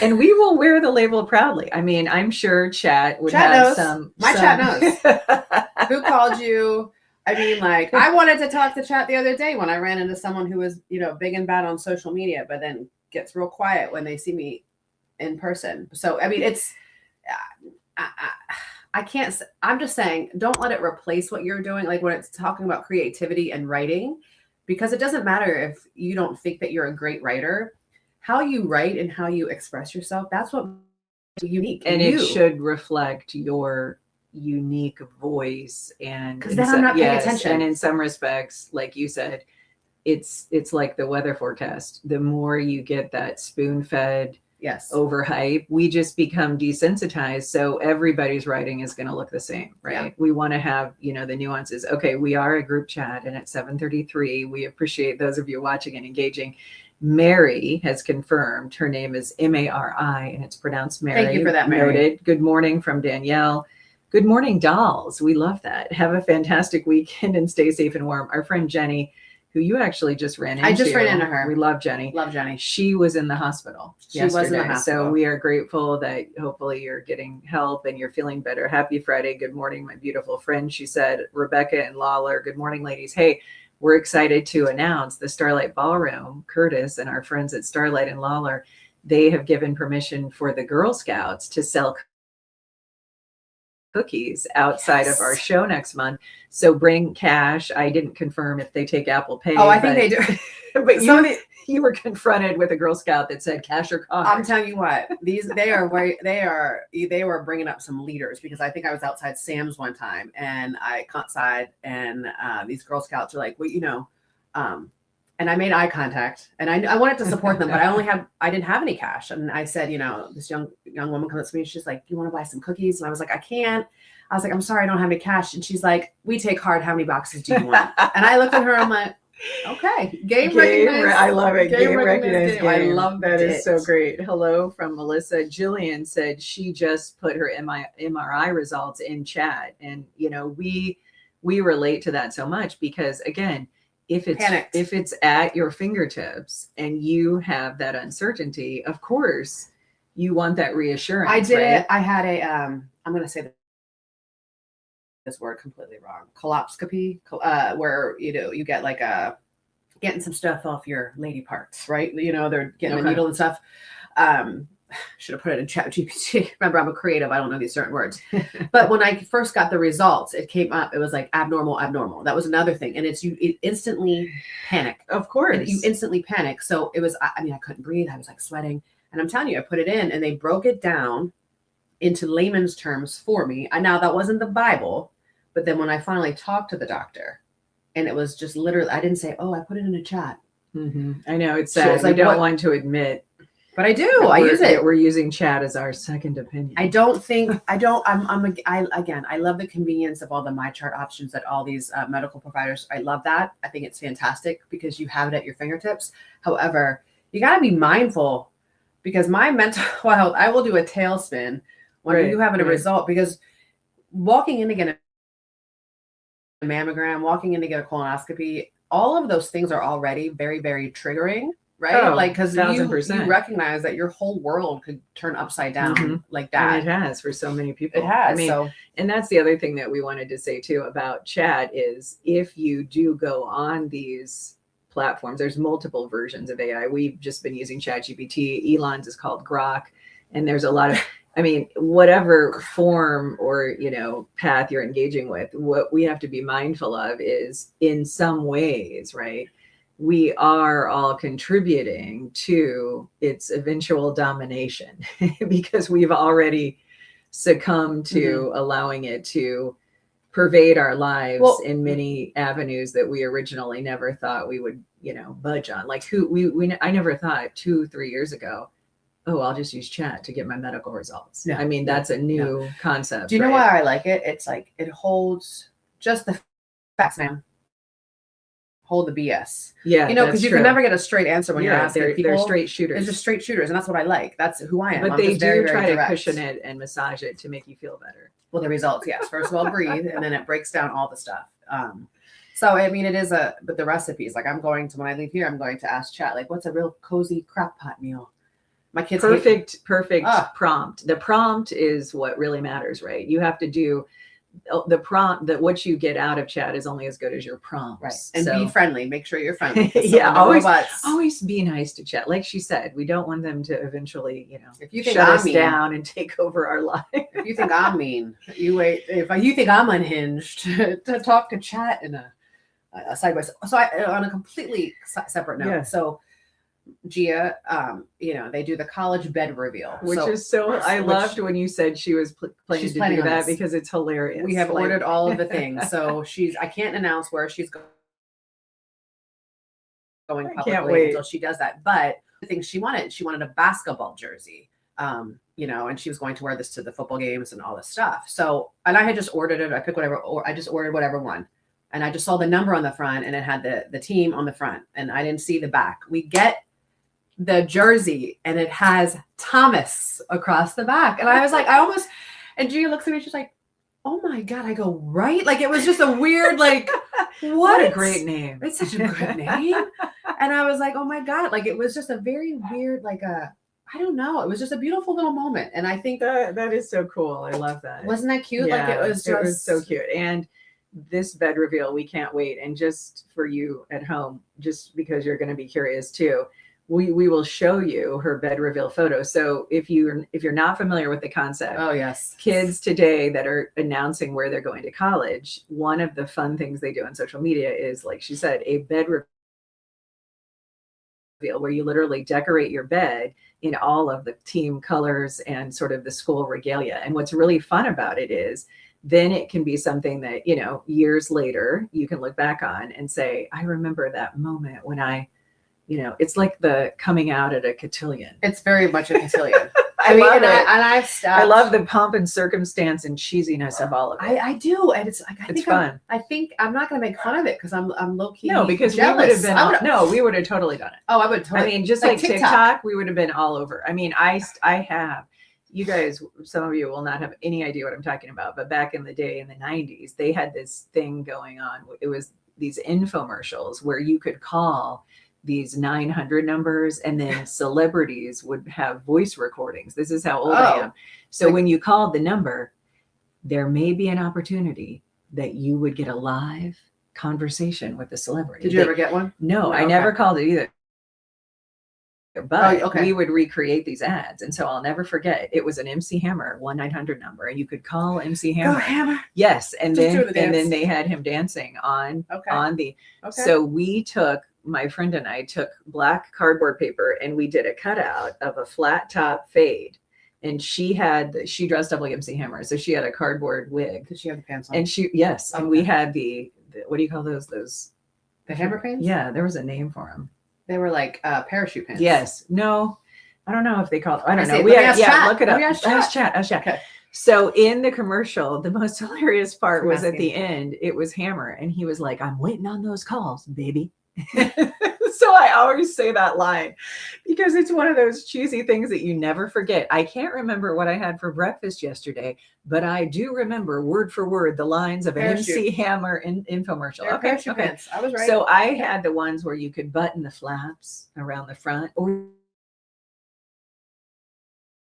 And we will wear the label proudly. I mean, I'm sure chat would have knows. Chat knows. Who called you? I mean, like, I wanted to talk to chat the other day when I ran into someone who was, big and bad on social media, but then gets real quiet when they see me in person. So, I mean, it's, I can't, I'm just saying, don't let it replace what you're doing. Like, when it's talking about creativity and writing, because it doesn't matter if you don't think that you're a great writer. How you write and how you express yourself, that's what makes you unique. And it should reflect your unique voice. And because then I'm not paying attention. And in some respects, like you said, it's like the weather forecast. The more you get that spoon-fed overhype, we just become desensitized. So everybody's writing is going to look the same, right? Yeah. We want to have, the nuances. Okay, we are a group chat, and at 7:33, we appreciate those of you watching and engaging. Mary has confirmed her name is Mari, and it's pronounced Mary. Thank you for that, Mary. Noted. Good morning from Danielle. Good morning, dolls. We love that. Have a fantastic weekend and stay safe and warm. Our friend Jenny, who you actually just ran into. I just ran into her. We love Jenny. Love Jenny. She was in the hospital yesterday. Was in the hospital. So we are grateful that hopefully you're getting help and you're feeling better. Happy Friday. Good morning, my beautiful friend. She said, Rebecca and Lawler. Good morning, ladies. Hey, we're excited to announce the Starlight Ballroom. Curtis and our friends at Starlight and Lawler, they have given permission for the Girl Scouts to sell cookies outside of our show next month. So bring cash. I didn't confirm if they take Apple Pay. Oh, I think they do. But you were confronted with a Girl Scout that said cash or card. I'm telling you what, they were bringing up some leaders, because I think I was outside Sam's one time and I caught outside, and these Girl Scouts are like, well, and I made eye contact, and I wanted to support them, but I didn't have any cash. And I said, this young woman comes up to me, she's like, you want to buy some cookies? And I was like, I can't. I was like, I'm sorry, I don't have any cash. And she's like, we take hard. How many boxes do you want? And I looked at her, I'm like, okay, game recognized. I love it. Game recognized. Game. I love that. Is so great. Hello from Melissa. Jillian said she just put her MRI results in chat, and we relate to that so much, because again, if it's at your fingertips and you have that uncertainty, of course you want that reassurance. I did right? it. I had a I'm going to say this word completely wrong. Colposcopy, where you get like getting some stuff off your lady parts, right? They're getting a needle and stuff. Should have put it in Chat GPT. Remember, I'm a creative. I don't know these certain words. But when I first got the results, it came up. It was like abnormal. That was another thing. And it instantly panic. Of course. You instantly panic. So it was, I couldn't breathe. I was like sweating. And I'm telling you, I put it in and they broke it down into layman's terms for me. Now that wasn't the Bible, but then when I finally talked to the doctor, and it was just literally, I didn't say, "Oh, I put it in a chat." Mm-hmm. I know it's sad. It's like, we don't want to admit, but I do. I use it. We're using chat as our second opinion. I love the convenience of all the MyChart options that all these medical providers. I love that. I think it's fantastic because you have it at your fingertips. However, you got to be mindful because my mental health, I will do a tailspin when you have a result, because walking in to get a mammogram, walking in to get a colonoscopy, all of those things are already very, very triggering, right? Oh, like, because you 1000%. recognize that your whole world could turn upside down like that. And it has for so many people. It has. I mean, and that's the other thing that we wanted to say too about chat is if you do go on these platforms, there's multiple versions of AI. We've just been using ChatGPT. Elon's is called Grok. And there's a lot of, I mean, whatever form or, path you're engaging with, what we have to be mindful of is in some ways, right? We are all contributing to its eventual domination because we've already succumbed to allowing it to pervade our lives in many avenues that we originally never thought we would, budge on. Like I never thought 2-3 years ago, I'll just use chat to get my medical results. I mean, that's a new concept. Do you know why I like it? It's like it holds just the facts, man. Hold the BS. Yeah, because you can never get a straight answer when you're asking people. They're straight shooters. They're just straight shooters, and that's what I like. That's who I am. But they do try to cushion it and massage it to make you feel better. Well, the results, yes. First of all, breathe, and then it breaks down all the stuff. So I mean, it is but the recipes. Like when I leave here, I'm going to ask chat, like, what's a real cozy crock pot meal? My kids perfect prompt. The prompt is what really matters, right? You have to do the prompt. That what you get out of chat is only as good as your prompts. Right. And be friendly. Make sure you're friendly. Always be nice to chat. Like she said, we don't want them to eventually, if you think shut us down and take over our life. If you think I'm mean, you wait. If you think I'm unhinged, to talk to chat in a side by side. So on a completely separate note. Yeah. So Gia, they do the college bed reveal, which is so. I loved when you said she was planning to do that because it's hilarious. We have ordered all of the things, so I can't announce where she's going publicly until she does that. But the thing she wanted a basketball jersey, and she was going to wear this to the football games and all this stuff. So, and I had just ordered it. I picked whatever, or I just ordered whatever one. And I just saw the number on the front, and it had the team on the front, and I didn't see the back. We get the jersey, and it has Thomas across the back, and I was like, and Gia looks at me, she's like, "Oh my God!" I go, "Right?" Like it was just a weird, like, what a great name! It's such a good name, and I was like, "Oh my God!" Like it was just a very weird, like I don't know. It was just a beautiful little moment, and I think that is so cool. I love that. Wasn't that cute? Yeah, like it was so cute. And this bed reveal, we can't wait. And just for you at home, just because you're going to be curious too, we will show you her bed reveal photo. So if you're not familiar with the concept, kids today that are announcing where they're going to college, one of the fun things they do on social media is, like she said, a bed reveal where you literally decorate your bed in all of the team colors and sort of the school regalia. And what's really fun about it is then it can be something that, years later you can look back on and say, I remember that moment when it's like the coming out at a cotillion. It's very much a cotillion. I love the pomp and circumstance and cheesiness of all of it. I do. And it's like, it's fun. I think I'm not going to make fun of it because I'm low key. No, because jealous. we would have totally done it. Oh, I would totally. I mean, just like TikTok, we would have been all over. I mean, I have. You guys, some of you will not have any idea what I'm talking about, but back in the day in the 90s, they had this thing going on. It was these infomercials where you could call these 900 numbers, and then celebrities would have voice recordings. This is how old Oh, I am. So like- when you called the number, there may be an opportunity that you would get a live conversation with the celebrity. Did you ever get one? No, No, I never okay. called it either. But okay. we would recreate these ads. And so I'll never forget, it was an MC Hammer 1-900 number, and you could call MC Hammer. Go Hammer. Yes. And Just do then the and then dance. they had him dancing on the Okay. so we took, my friend and I took black cardboard paper and we did a cutout of a flat top fade. And she dressed up like MC Hammer. So she had a cardboard wig. Did she have the pants on? And and we had the what do you call those? The hammer pants? Yeah, there was a name for them. They were like parachute pants. Yes. No, I don't know if they call it. I don't know. see. We Let me had, ask chat. look it Let up. me ask Ask chat. Okay. So in the commercial, the most hilarious part I'm was at asking. the end. It was Hammer, and he was like, "I'm waiting on those calls, baby." So I always say that line because it's one of those cheesy things that you never forget. I can't remember what I had for breakfast yesterday, but I do remember word for word the lines of an MC Hammer infomercial. They're parachute Okay. pants. I was right. So I had the ones where you could button the flaps around the front, or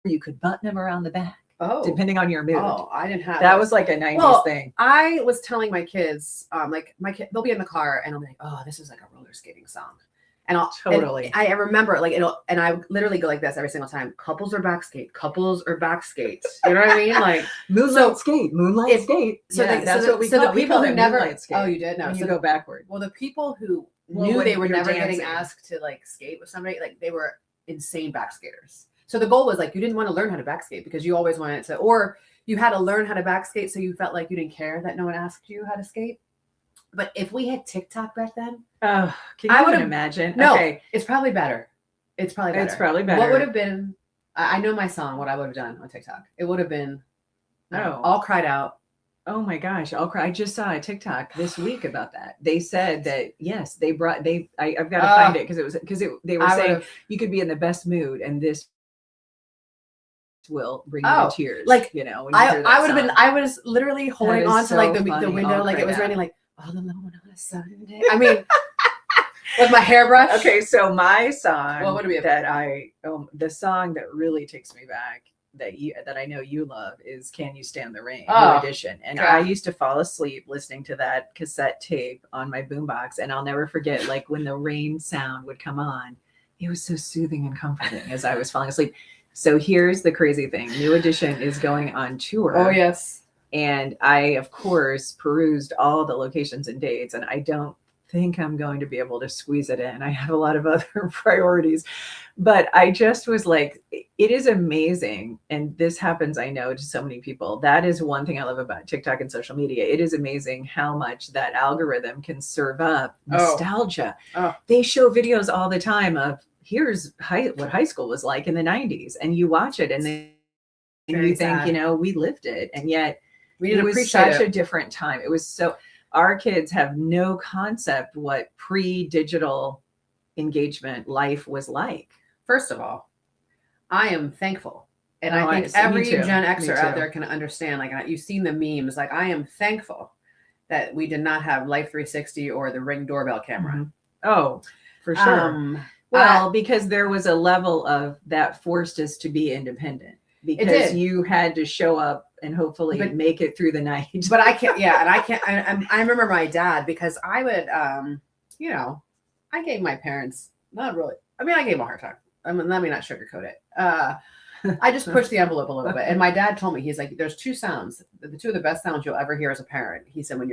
you could button them around the back, depending on your mood. Oh, I didn't have That those. was like a 90s thing. I was telling my kids, like my kid, they'll be in the car and I'll be like, "Oh, this is like a roller skating song," and I'll Totally. And I remember like and I literally go like this every single time. Couples are backskate. Couples are backskate. You know what I mean? Like Moonlight skate. Moonlight skate. So Yeah, the, that's so the, what we so call the it. We people call who it never. moonlight skate. Oh, you did? No. When So you go backward. Well, the people who Well, knew when they were you're never getting dancing. asked to like skate with somebody, like they were insane backskaters. So the goal was like you didn't want to learn how to backskate because you always wanted to, or you had to learn how to backskate so you felt like you didn't care that no one asked you how to skate. But if we had TikTok back then, Oh, can I you even would've- imagine? no, Okay. it's probably better. It's probably better. It's probably better. What would have been? I know my song. What I would have done on TikTok. It would have been. No. All cried out. Oh my gosh, I'll cry. I just saw a TikTok this week about that. They said that yes, I've got to find it because they were saying you could be in the best mood and this will bring you to tears. Like, you know, when you hear that I would have been. song. I was literally holding is on to like so the funny. window, I'll like cry it was out. raining, like all alone on a Sunday. I mean, with my hairbrush. Okay, so my song What would it be? the song that really takes me back that I know you love is "Can You Stand the Rain" Oh, New Edition, and yeah. I used to fall asleep listening to that cassette tape on my boombox, and I'll never forget like when the rain sound would come on, it was so soothing and comforting as I was falling asleep. So here's the crazy thing: New Edition is going on tour. Oh yes. And I, of course, perused all the locations and dates, and I don't think I'm going to be able to squeeze it in. I have a lot of other priorities, but I just was like, it is amazing. And this happens, I know, to so many people. That is one thing I love about TikTok and social media. It is amazing how much that algorithm can serve up nostalgia. Oh. They show videos all the time of here's what high school was like in the 90s, and you watch it and then you think, you know, we lived it, and yet it was such a different time. It was so, our kids have no concept what pre-digital engagement life was like. First of all, I am thankful. And Oh, I think me every too. Gen Me Xer out too. there can understand. Like you've seen the memes. Like I am thankful that we did not have Life 360 or the Ring doorbell camera. Mhm. Oh, for sure. Well, because there was a level of that forced us to be independent because you had to show up and hopefully make it through the night. But I can't. Yeah, and I can't. I remember my dad because I would, you know, I gave my parents not really. I mean, I gave them a hard time. I mean, let me not sugarcoat it. I just pushed the envelope a little bit. And my dad told me, he's like, there's two sounds. The two of the best sounds you'll ever hear as a parent. He said, when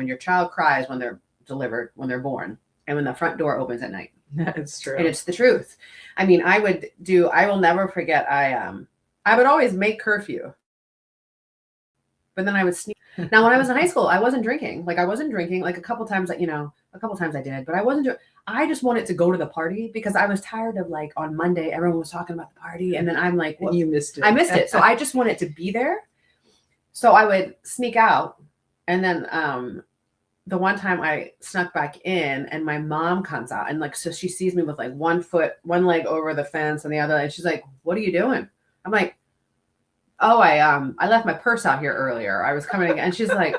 your child cries when they're delivered, when they're born, and when the front door opens at night. That's true. And it's the truth. I mean, I will never forget. I would always make curfew, but then I would sneak. Now, when I was in high school, I wasn't drinking. Like a couple times, I did, but I wasn't doing. I just wanted to go to the party because I was tired of like on Monday, everyone was talking about the party. And then I'm like, well, you missed it. I missed it. So I just wanted to be there. So I would sneak out. And then, the one time I snuck back in and my mom comes out and like, so she sees me with like one leg over the fence and the other, and she's like, what are you doing? I'm like, oh, I left my purse out here earlier. I was coming again. And she's like,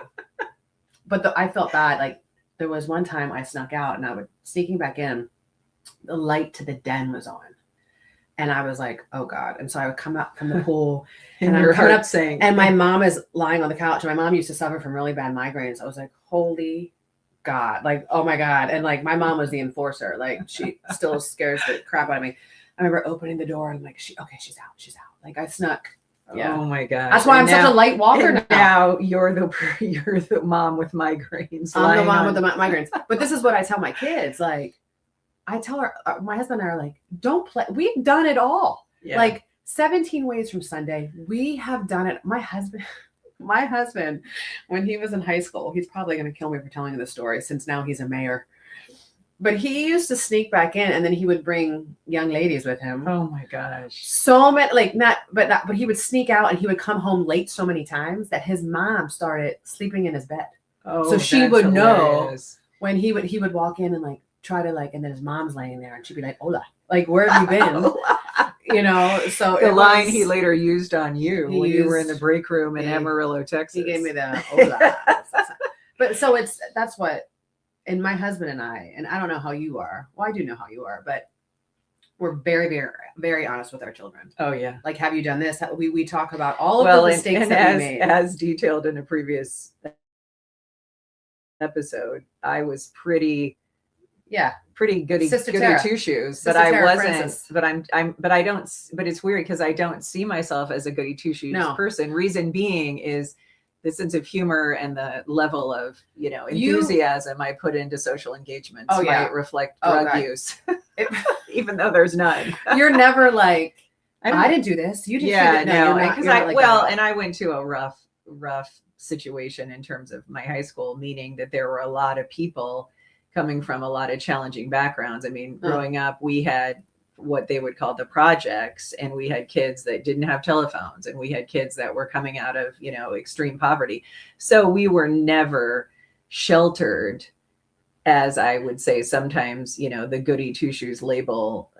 I felt bad. Like there was one time I snuck out and I was sneaking back in the light to the den was on. And I was like, oh God. And so I would come out from the pool And I'm your coming heart up, sank. and my mom is lying on the couch. And my mom used to suffer from really bad migraines. I was like, holy God, like, oh my God. And like, my mom was the enforcer. Like, she still scares the crap out of me. I remember opening the door and like, she's out. Like, I snuck. Yeah. Oh my God. That's why I'm such a light walker and now. You're the mom with migraines. I'm the mom with the migraines. But this is what I tell my kids. Like, I tell her, my husband and I are like, don't play. We've done it all. Yeah. Like 17 Ways from Sunday. We have done it. My husband, when he was in high school, he's probably going to kill me for telling this story since now he's a mayor. But he used to sneak back in, and then he would bring young ladies with him. Oh my gosh. So many, like but he would sneak out, and he would come home late so many times that his mom started sleeping in his bed. Oh, so she would hilarious. know when he would walk in and like try to like, and then his mom's laying there, and she'd be like, "Hola, like where have you been?" You know. So the line he later used on you when you were in the break room in Amarillo, Texas. He gave me the hola. But so that's what. And my husband and I don't know how you are. Well, I do know how you are, but we're very, very, very honest with our children. Oh yeah. Like, have you done this? We talk about all of the mistakes that we made. As detailed in a previous episode, I was pretty goody two shoes, but I wasn't. Francis. But it's weird because I don't see myself as a goody two shoes person. Reason being is the sense of humor and the level of, enthusiasm I put into social engagements might reflect drug use, even though there's none. You're never like, I didn't do this. You did. Yeah, no, because and I went to a rough situation in terms of my high school, meaning that there were a lot of people coming from a lot of challenging backgrounds. I mean, growing up, we had what they would call the projects, and we had kids that didn't have telephones, and we had kids that were coming out of extreme poverty. So we were never sheltered, as I would say sometimes the goody two shoes label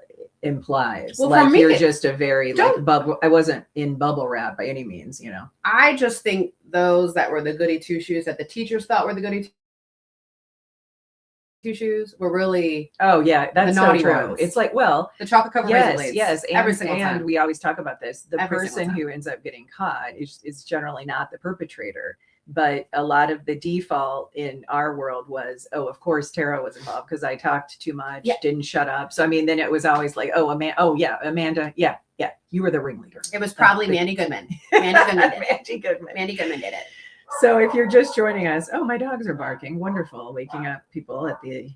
implies. Well, like you're just a very like bubble. I wasn't in bubble wrap by any means. I just think those that were the goody two shoes that the teachers thought were the goody two shoes were really that's so true. Ones. It's like, well, the chocolate covered yes, and, every single time. And we always talk about this. The every person who ends up getting caught is generally not the perpetrator, but a lot of the default in our world was, of course Tara was involved because I talked too much, didn't shut up. So I mean, then it was always like, Amanda, you were the ringleader. It was probably Mandy Goodman. Mandy Goodman did it. So if you're just joining us, my dogs are barking. Wonderful. Waking up people at the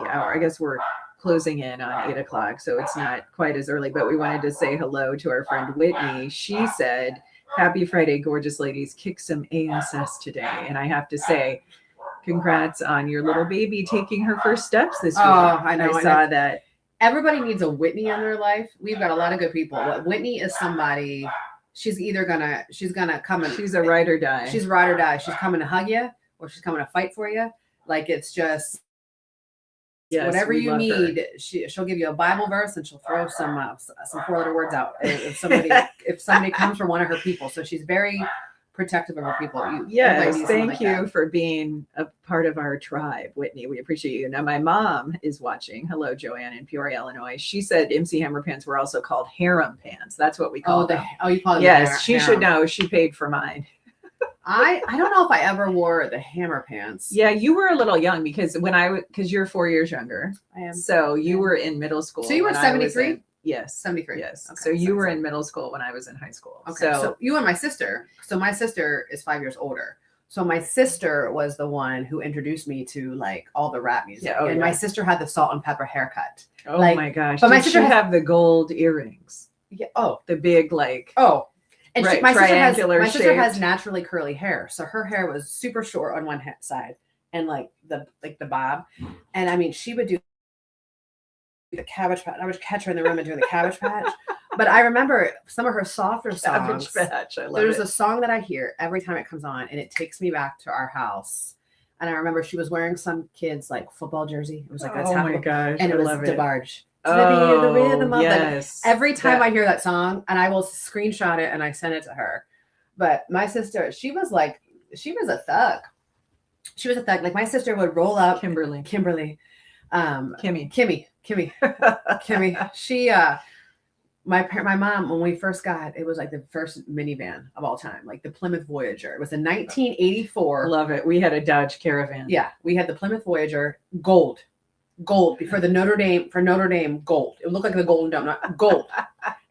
hour. I guess we're closing in on 8:00, so it's not quite as early, but we wanted to say hello to our friend Whitney. She said, "Happy Friday, gorgeous ladies. Kick some ASS today." And I have to say, congrats on your little baby taking her first steps this week. Oh, I know. I saw that. Everybody needs a Whitney in their life. We've got a lot of good people. But Whitney is somebody. She's gonna come and she's a ride or die. She's ride or die. She's coming to hug you, or she's coming to fight for you. Like, it's just whatever you need. She'll give you a Bible verse, and she'll throw some 4-letter words out if somebody comes from one of her people. So she's very protective of her people. Thank you for being a part of our tribe, Whitney. We appreciate you. Now, my mom is watching. Hello, Joanne in Peoria, Illinois. She said MC Hammer pants were also called harem pants. That's what we call them. You call them? Yes, she should know. She paid for mine. I don't know if I ever wore the hammer pants. Yeah, you were a little young because you're 4 years younger. I am. So you were in middle school. So you were 73? Yes. 73. Yes. Okay, so you were in middle school when I was in high school. Okay. So you and my sister. So my sister is 5 years older. So my sister was the one who introduced me to like all the rap music. Yeah, my sister had the salt and pepper haircut. Oh my gosh. But my sister have the gold earrings. Yeah. Oh, the big like. Oh. And my sister has shaped. naturally curly hair. So her hair was super short on one side and like the bob. And I mean, she would do the Cabbage Patch. I would catch her in the room and doing the Cabbage Patch. But I remember some of her softer songs. Cabbage Patch. I love There's a song that I hear every time it comes on, and it takes me back to our house. And I remember she was wearing some kid's like football jersey. It was like oh my gosh, and it was DeBarge. Oh, the rhythm of yes. Every time I hear that song, and I will screenshot it and I send it to her. But my sister, she was a thug. She was a thug. Like my sister would roll up. Kimberly. Kimmy. Kimmy. She, my mom, when we first got, it was like the first minivan of all time, like the Plymouth Voyager. It was a 1984. Love it. We had a Dodge Caravan. Yeah, we had the Plymouth Voyager, gold before the Notre Dame gold. It looked like the Golden Dome, not gold.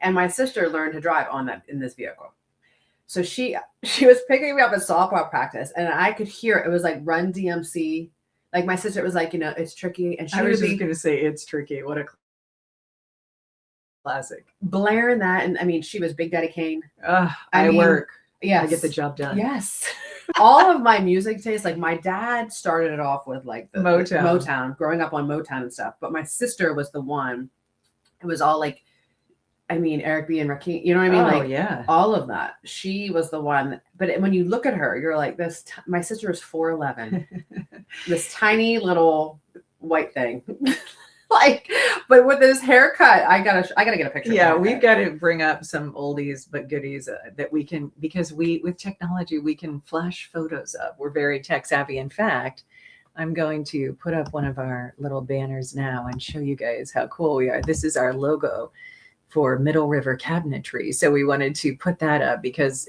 And my sister learned to drive in this vehicle. So she was picking me up at softball practice, and I could hear it was like Run DMC. Like my sister was like, it's tricky, and she I was would just be going to say it's tricky. What a classic. blaring that, and I mean, she was Big Daddy Kane. I work. Yes. I get the job done. Yes. All of my music tastes, like my dad started it off with like the Motown, growing up on Motown and stuff. But my sister was the one. It was all like, I mean, Eric B. and Rakim, you know what I mean? Like, yeah. All of that. She was the one. But when you look at her, you're like, my sister is 4'11", this tiny little white thing. Like, but with this haircut, I gotta get a picture. Yeah, we've got to bring up some oldies but goodies that we can, because with technology we can flash photos up. We're very tech savvy. In fact, I'm going to put up one of our little banners now and show you guys how cool we are. This is our logo for Middle River Cabinetry. So we wanted to put that up because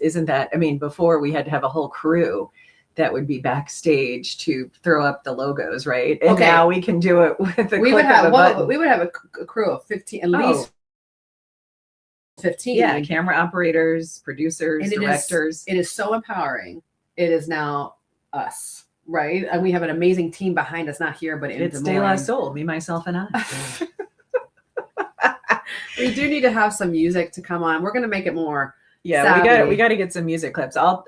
before we had to have a whole crew that would be backstage to throw up the logos, right? And now we can do it with a click of a button. We would have a crew of 15, at least 15. Yeah, camera operators, producers, directors. It is so empowering. It is now us, right? And we have an amazing team behind us, not here, but in it's De La Soul, me, myself, and I. We do need to have some music to come on. We're going to make it more. Yeah, we got to get some music clips. I'll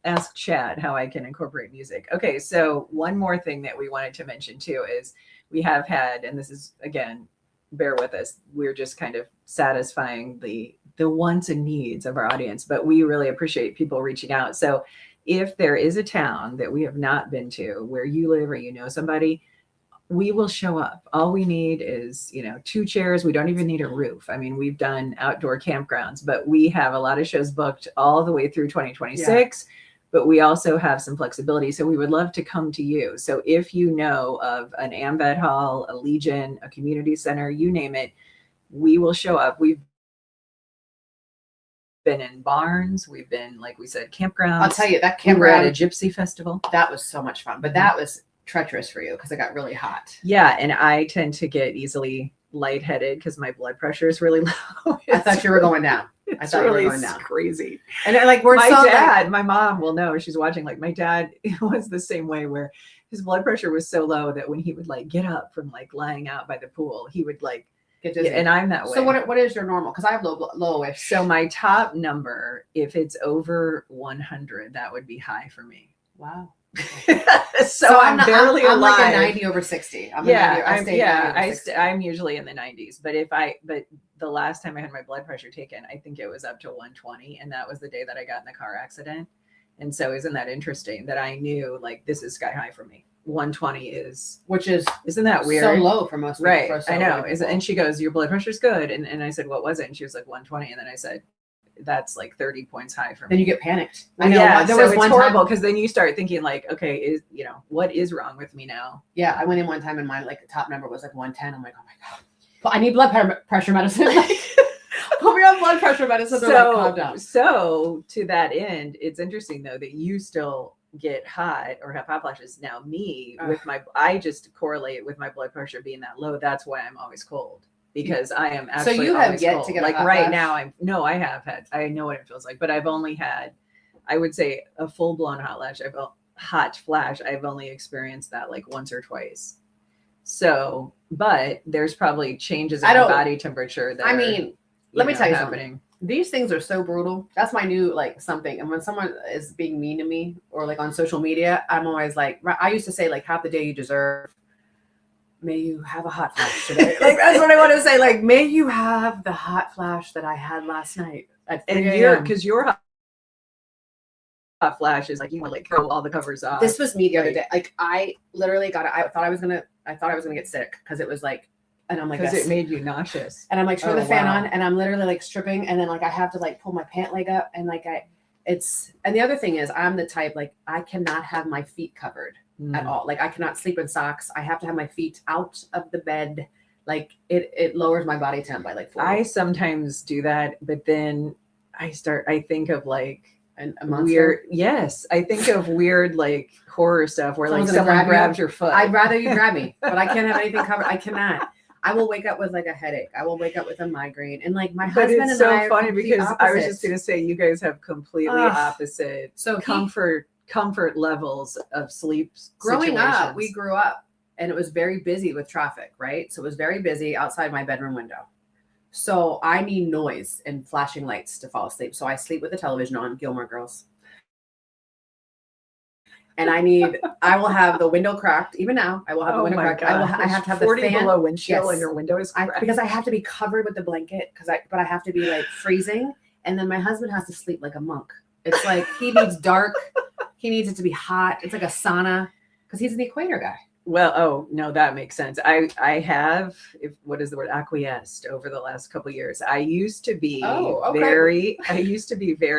ask Chad how I can incorporate music. Okay, so one more thing that we wanted to mention too is we have had, and this is, again, bear with us, we're just kind of satisfying the wants and needs of our audience, but we really appreciate people reaching out. So if there is a town that we have not been to where you live or you know somebody, we will show up. All we need is, 2 chairs. We don't even need a roof. I mean, we've done outdoor campgrounds, but we have a lot of shows booked all the way through 2026, but we also have some flexibility. So we would love to come to you. So if you know of an AMVET hall, a Legion, a community center, you name it, we will show up. We've been in barns. We've been, like we said, campgrounds. I'll tell you, that campground, we were at a gypsy festival. That was so much fun, but that was treacherous for you because it got really hot. Yeah, and I tend to get easily lightheaded because my blood pressure is really low. I thought you were going down. I thought you were going down. Crazy. And like my mom will know. She's watching. Like my dad was the same way, where his blood pressure was so low that when he would like get up from like lying out by the pool, he would like get dizzy. And I'm that way. So what is your normal? Because I have lowish. So my top number, if it's over 100, that would be high for me. Wow. so I'm barely alive. I'm like a 90 over 60. I'm usually in the 90s. But but the last time I had my blood pressure taken, I think it was up to 120, and that was the day that I got in the car accident. And so isn't that interesting that I knew like this is sky high for me? 120 isn't that weird? So low for most people. Right. I know. And she goes, your blood pressure's good. And I said, what was it? And she was like 120. And then I said, that's like 30 points high for me. Then you get panicked. I know. Yeah, there was one horrible because then you start thinking like, okay, what is wrong with me now? Yeah, I went in one time and my like top number was like 110. I'm like, oh my god, but I need blood pressure medicine. Like, put me on blood pressure medicine. So calm down. So to that end, it's interesting though that you still get hot or have hot flashes. Now I just correlate with my blood pressure being that low. That's why I'm always cold. Because I am actually so you have yet cold. To get like a hot right flash? now I have had, I know what it feels like, but I've only had, I would say a full blown hot flash. I've only experienced that like once or twice. So, but there's probably changes in the body temperature that let me tell you something. These things are so brutal. That's my new like something. And when someone is being mean to me or like on social media, I'm always like, I used to say like half the day you deserve. May you have a hot flash today. Like that's what I want to say. Like, may you have the hot flash that I had last night at 3 a.m. Because your hot flash is like you want to like throw all the covers off. This was me the other day. Like I literally got it. I thought I was gonna get sick because it was like, and I'm like, because it made you nauseous. And I'm like, turn the fan on, and I'm literally like stripping, and then like I have to like pull my pant leg up, and like and the other thing is I'm the type like I cannot have my feet covered at all. Like I cannot sleep in socks. I have to have my feet out of the bed. Like it lowers my body temp by like 4. I sometimes do that, but then I think of like A monster. weird, yes, I think of weird like horror stuff where like Someone's gonna someone grab you? grabs your foot. I'd rather you grab me, but I can't have anything covered. I cannot. I will wake up with like a headache. I will wake up with a migraine. And like my But husband it's and so I are funny complete because I was just opposites. going to say you guys have completely Ugh. opposite So comfort levels of sleep. growing up, situations. we grew up and it was very busy with traffic, right? So it was very busy outside my bedroom window. So I need noise and flashing lights to fall asleep. So I sleep with the television on, Gilmore Girls. And I will have the window cracked. Even now, I will have the window cracked. I have to have 40 the fan below wind chill Yes. and your window is cracked. because I have to be covered with the blanket but I have to be like freezing. And then my husband has to sleep like a monk. It's like he needs dark. He needs it to be hot. It's like a sauna because he's an equator guy. Well, oh no, that makes sense. I have, what is the word, acquiesced over the last couple of years. I used to be very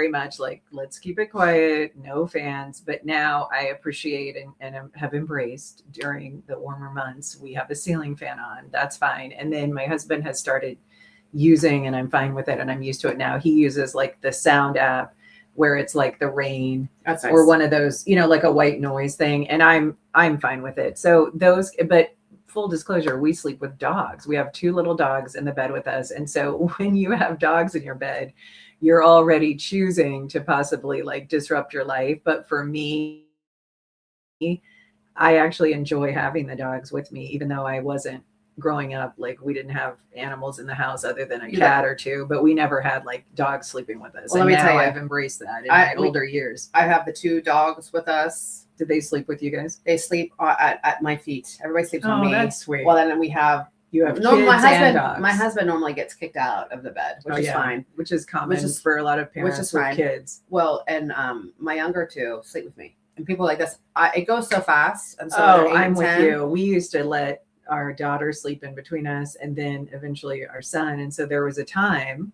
much like, let's keep it quiet, no fans. But now I appreciate and have embraced during the warmer months. We have a ceiling fan on. That's fine. And then my husband has started using, and I'm fine with it, and I'm used to it now. He uses like the sound app where it's like the rain That's nice. or one of those, like a white noise thing. And I'm fine with it. So those, but full disclosure, we sleep with dogs. We have 2 little dogs in the bed with us. And so when you have dogs in your bed, you're already choosing to possibly like disrupt your life. But for me, I actually enjoy having the dogs with me, even though I wasn't growing up, like we didn't have animals in the house other than a cat or 2, but we never had like dogs sleeping with us. Well, and let me now tell you, I've embraced that in my older years. I have the 2 dogs with us. Did they sleep with you guys? They sleep at my feet. Everybody sleeps on me. That's sweet. Well, then we have You have no. kids and dogs. My husband normally gets kicked out of the bed, which is fine. Which is common for a lot of parents with kids. Well, and my younger 2 sleep with me, and people like this. It goes so fast, and so I'm with you. We used to let our daughter sleep in between us, and then eventually our son. And so there was a time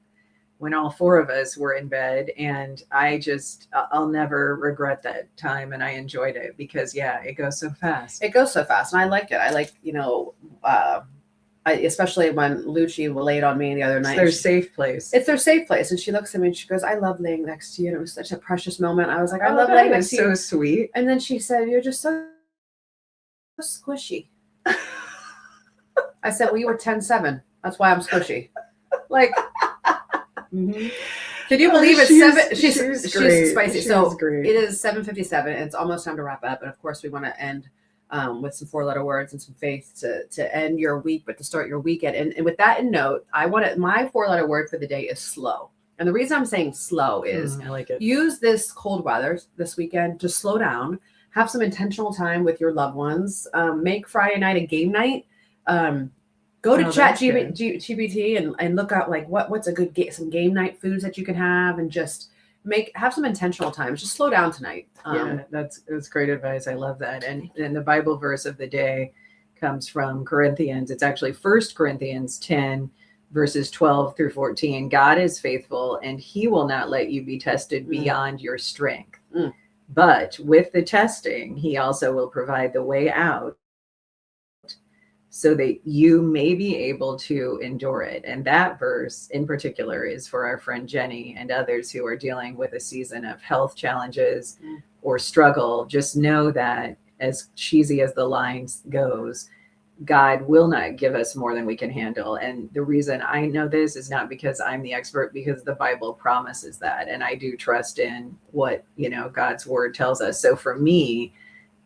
when all 4 of us were in bed, and I'll never regret that time. And I enjoyed it because it goes so fast. It goes so fast, and I like it. I like, especially when Lucci laid on me the other night. It's their safe place. It's their safe place. And she looks at me and she goes, I love laying next to you. And it was such a precious moment. I was like, I love laying next to you. So sweet. And then she said, you're just so squishy. I said, well, you were 10-7. That's why I'm squishy. Like, mm-hmm. Can you believe it's 7? She's spicy. So great. It is 7:57. And it's almost time to wrap up. And of course, we want to end with some 4-letter words and some faith to end your week, but to start your weekend. And with that in note, my 4-letter word for the day is slow. And the reason I'm saying slow is I like it. Use this cold weather this weekend to slow down, have some intentional time with your loved ones, make Friday night a game night. Go to ChatGPT and look out like what's a good some game night foods that you can have, and just have some intentional time. Just slow down tonight. That's great advice. I love that. And the Bible verse of the day comes from Corinthians. It's actually 1 Corinthians 10 verses 12 through 14. God is faithful, and he will not let you be tested beyond your strength. But with the testing, he also will provide the way out so that you may be able to endure it. And that verse in particular is for our friend Jenny and others who are dealing with a season of health challenges or struggle. Just know that, as cheesy as the line goes, God will not give us more than we can handle. And the reason I know this is not because I'm the expert, because the Bible promises that. And I do trust in what, God's word tells us. So for me,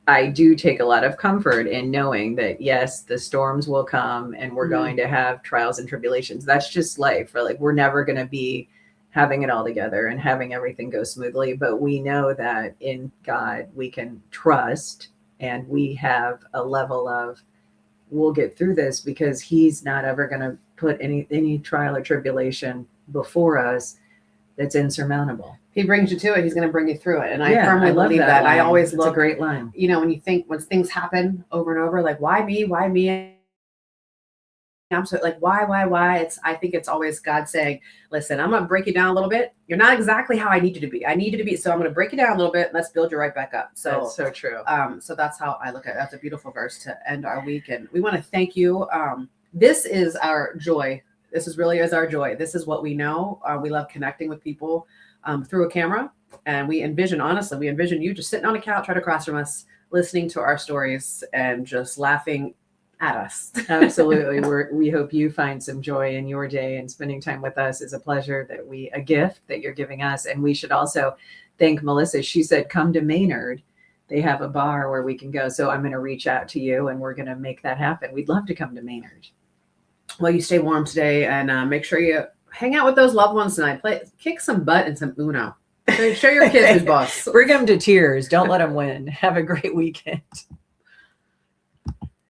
I do take a lot of comfort in knowing that, yes, the storms will come and we're going to have trials and tribulations. That's just life. We're never going to be having it all together and having everything go smoothly. But we know that in God, we can trust, and we have a level of, we'll get through this because he's not ever going to put any trial or tribulation before us that's insurmountable. He brings you to it. He's going to bring you through it. And I firmly believe that. Line. I always look. It's a great line. When you think, when things happen over and over, like, why me? Why me? I'm so like, why? I think it's always God saying, listen, I'm going to break you down a little bit. You're not exactly how I need you to be. I need you to be. So I'm going to break you down a little bit. Let's build you right back up. So That's so true. So that's how I look at it. That's a beautiful verse to end our week. And we want to thank you. This is our joy. This is really is our joy. This is what we know. We love connecting with people through a camera. And we envision you just sitting on a couch right across from us, listening to our stories and just laughing at us. Absolutely. We hope you find some joy in your day, and spending time with us is a pleasure, a gift that you're giving us. And we should also thank Melissa. She said, come to Maynard. They have a bar where we can go. So I'm going to reach out to you and we're going to make that happen. We'd love to come to Maynard. Well, you stay warm today, and make sure you hang out with those loved ones tonight. Kick some butt and some Uno. Show your kids who's boss. Bring them to tears. Don't let them win. Have a great weekend.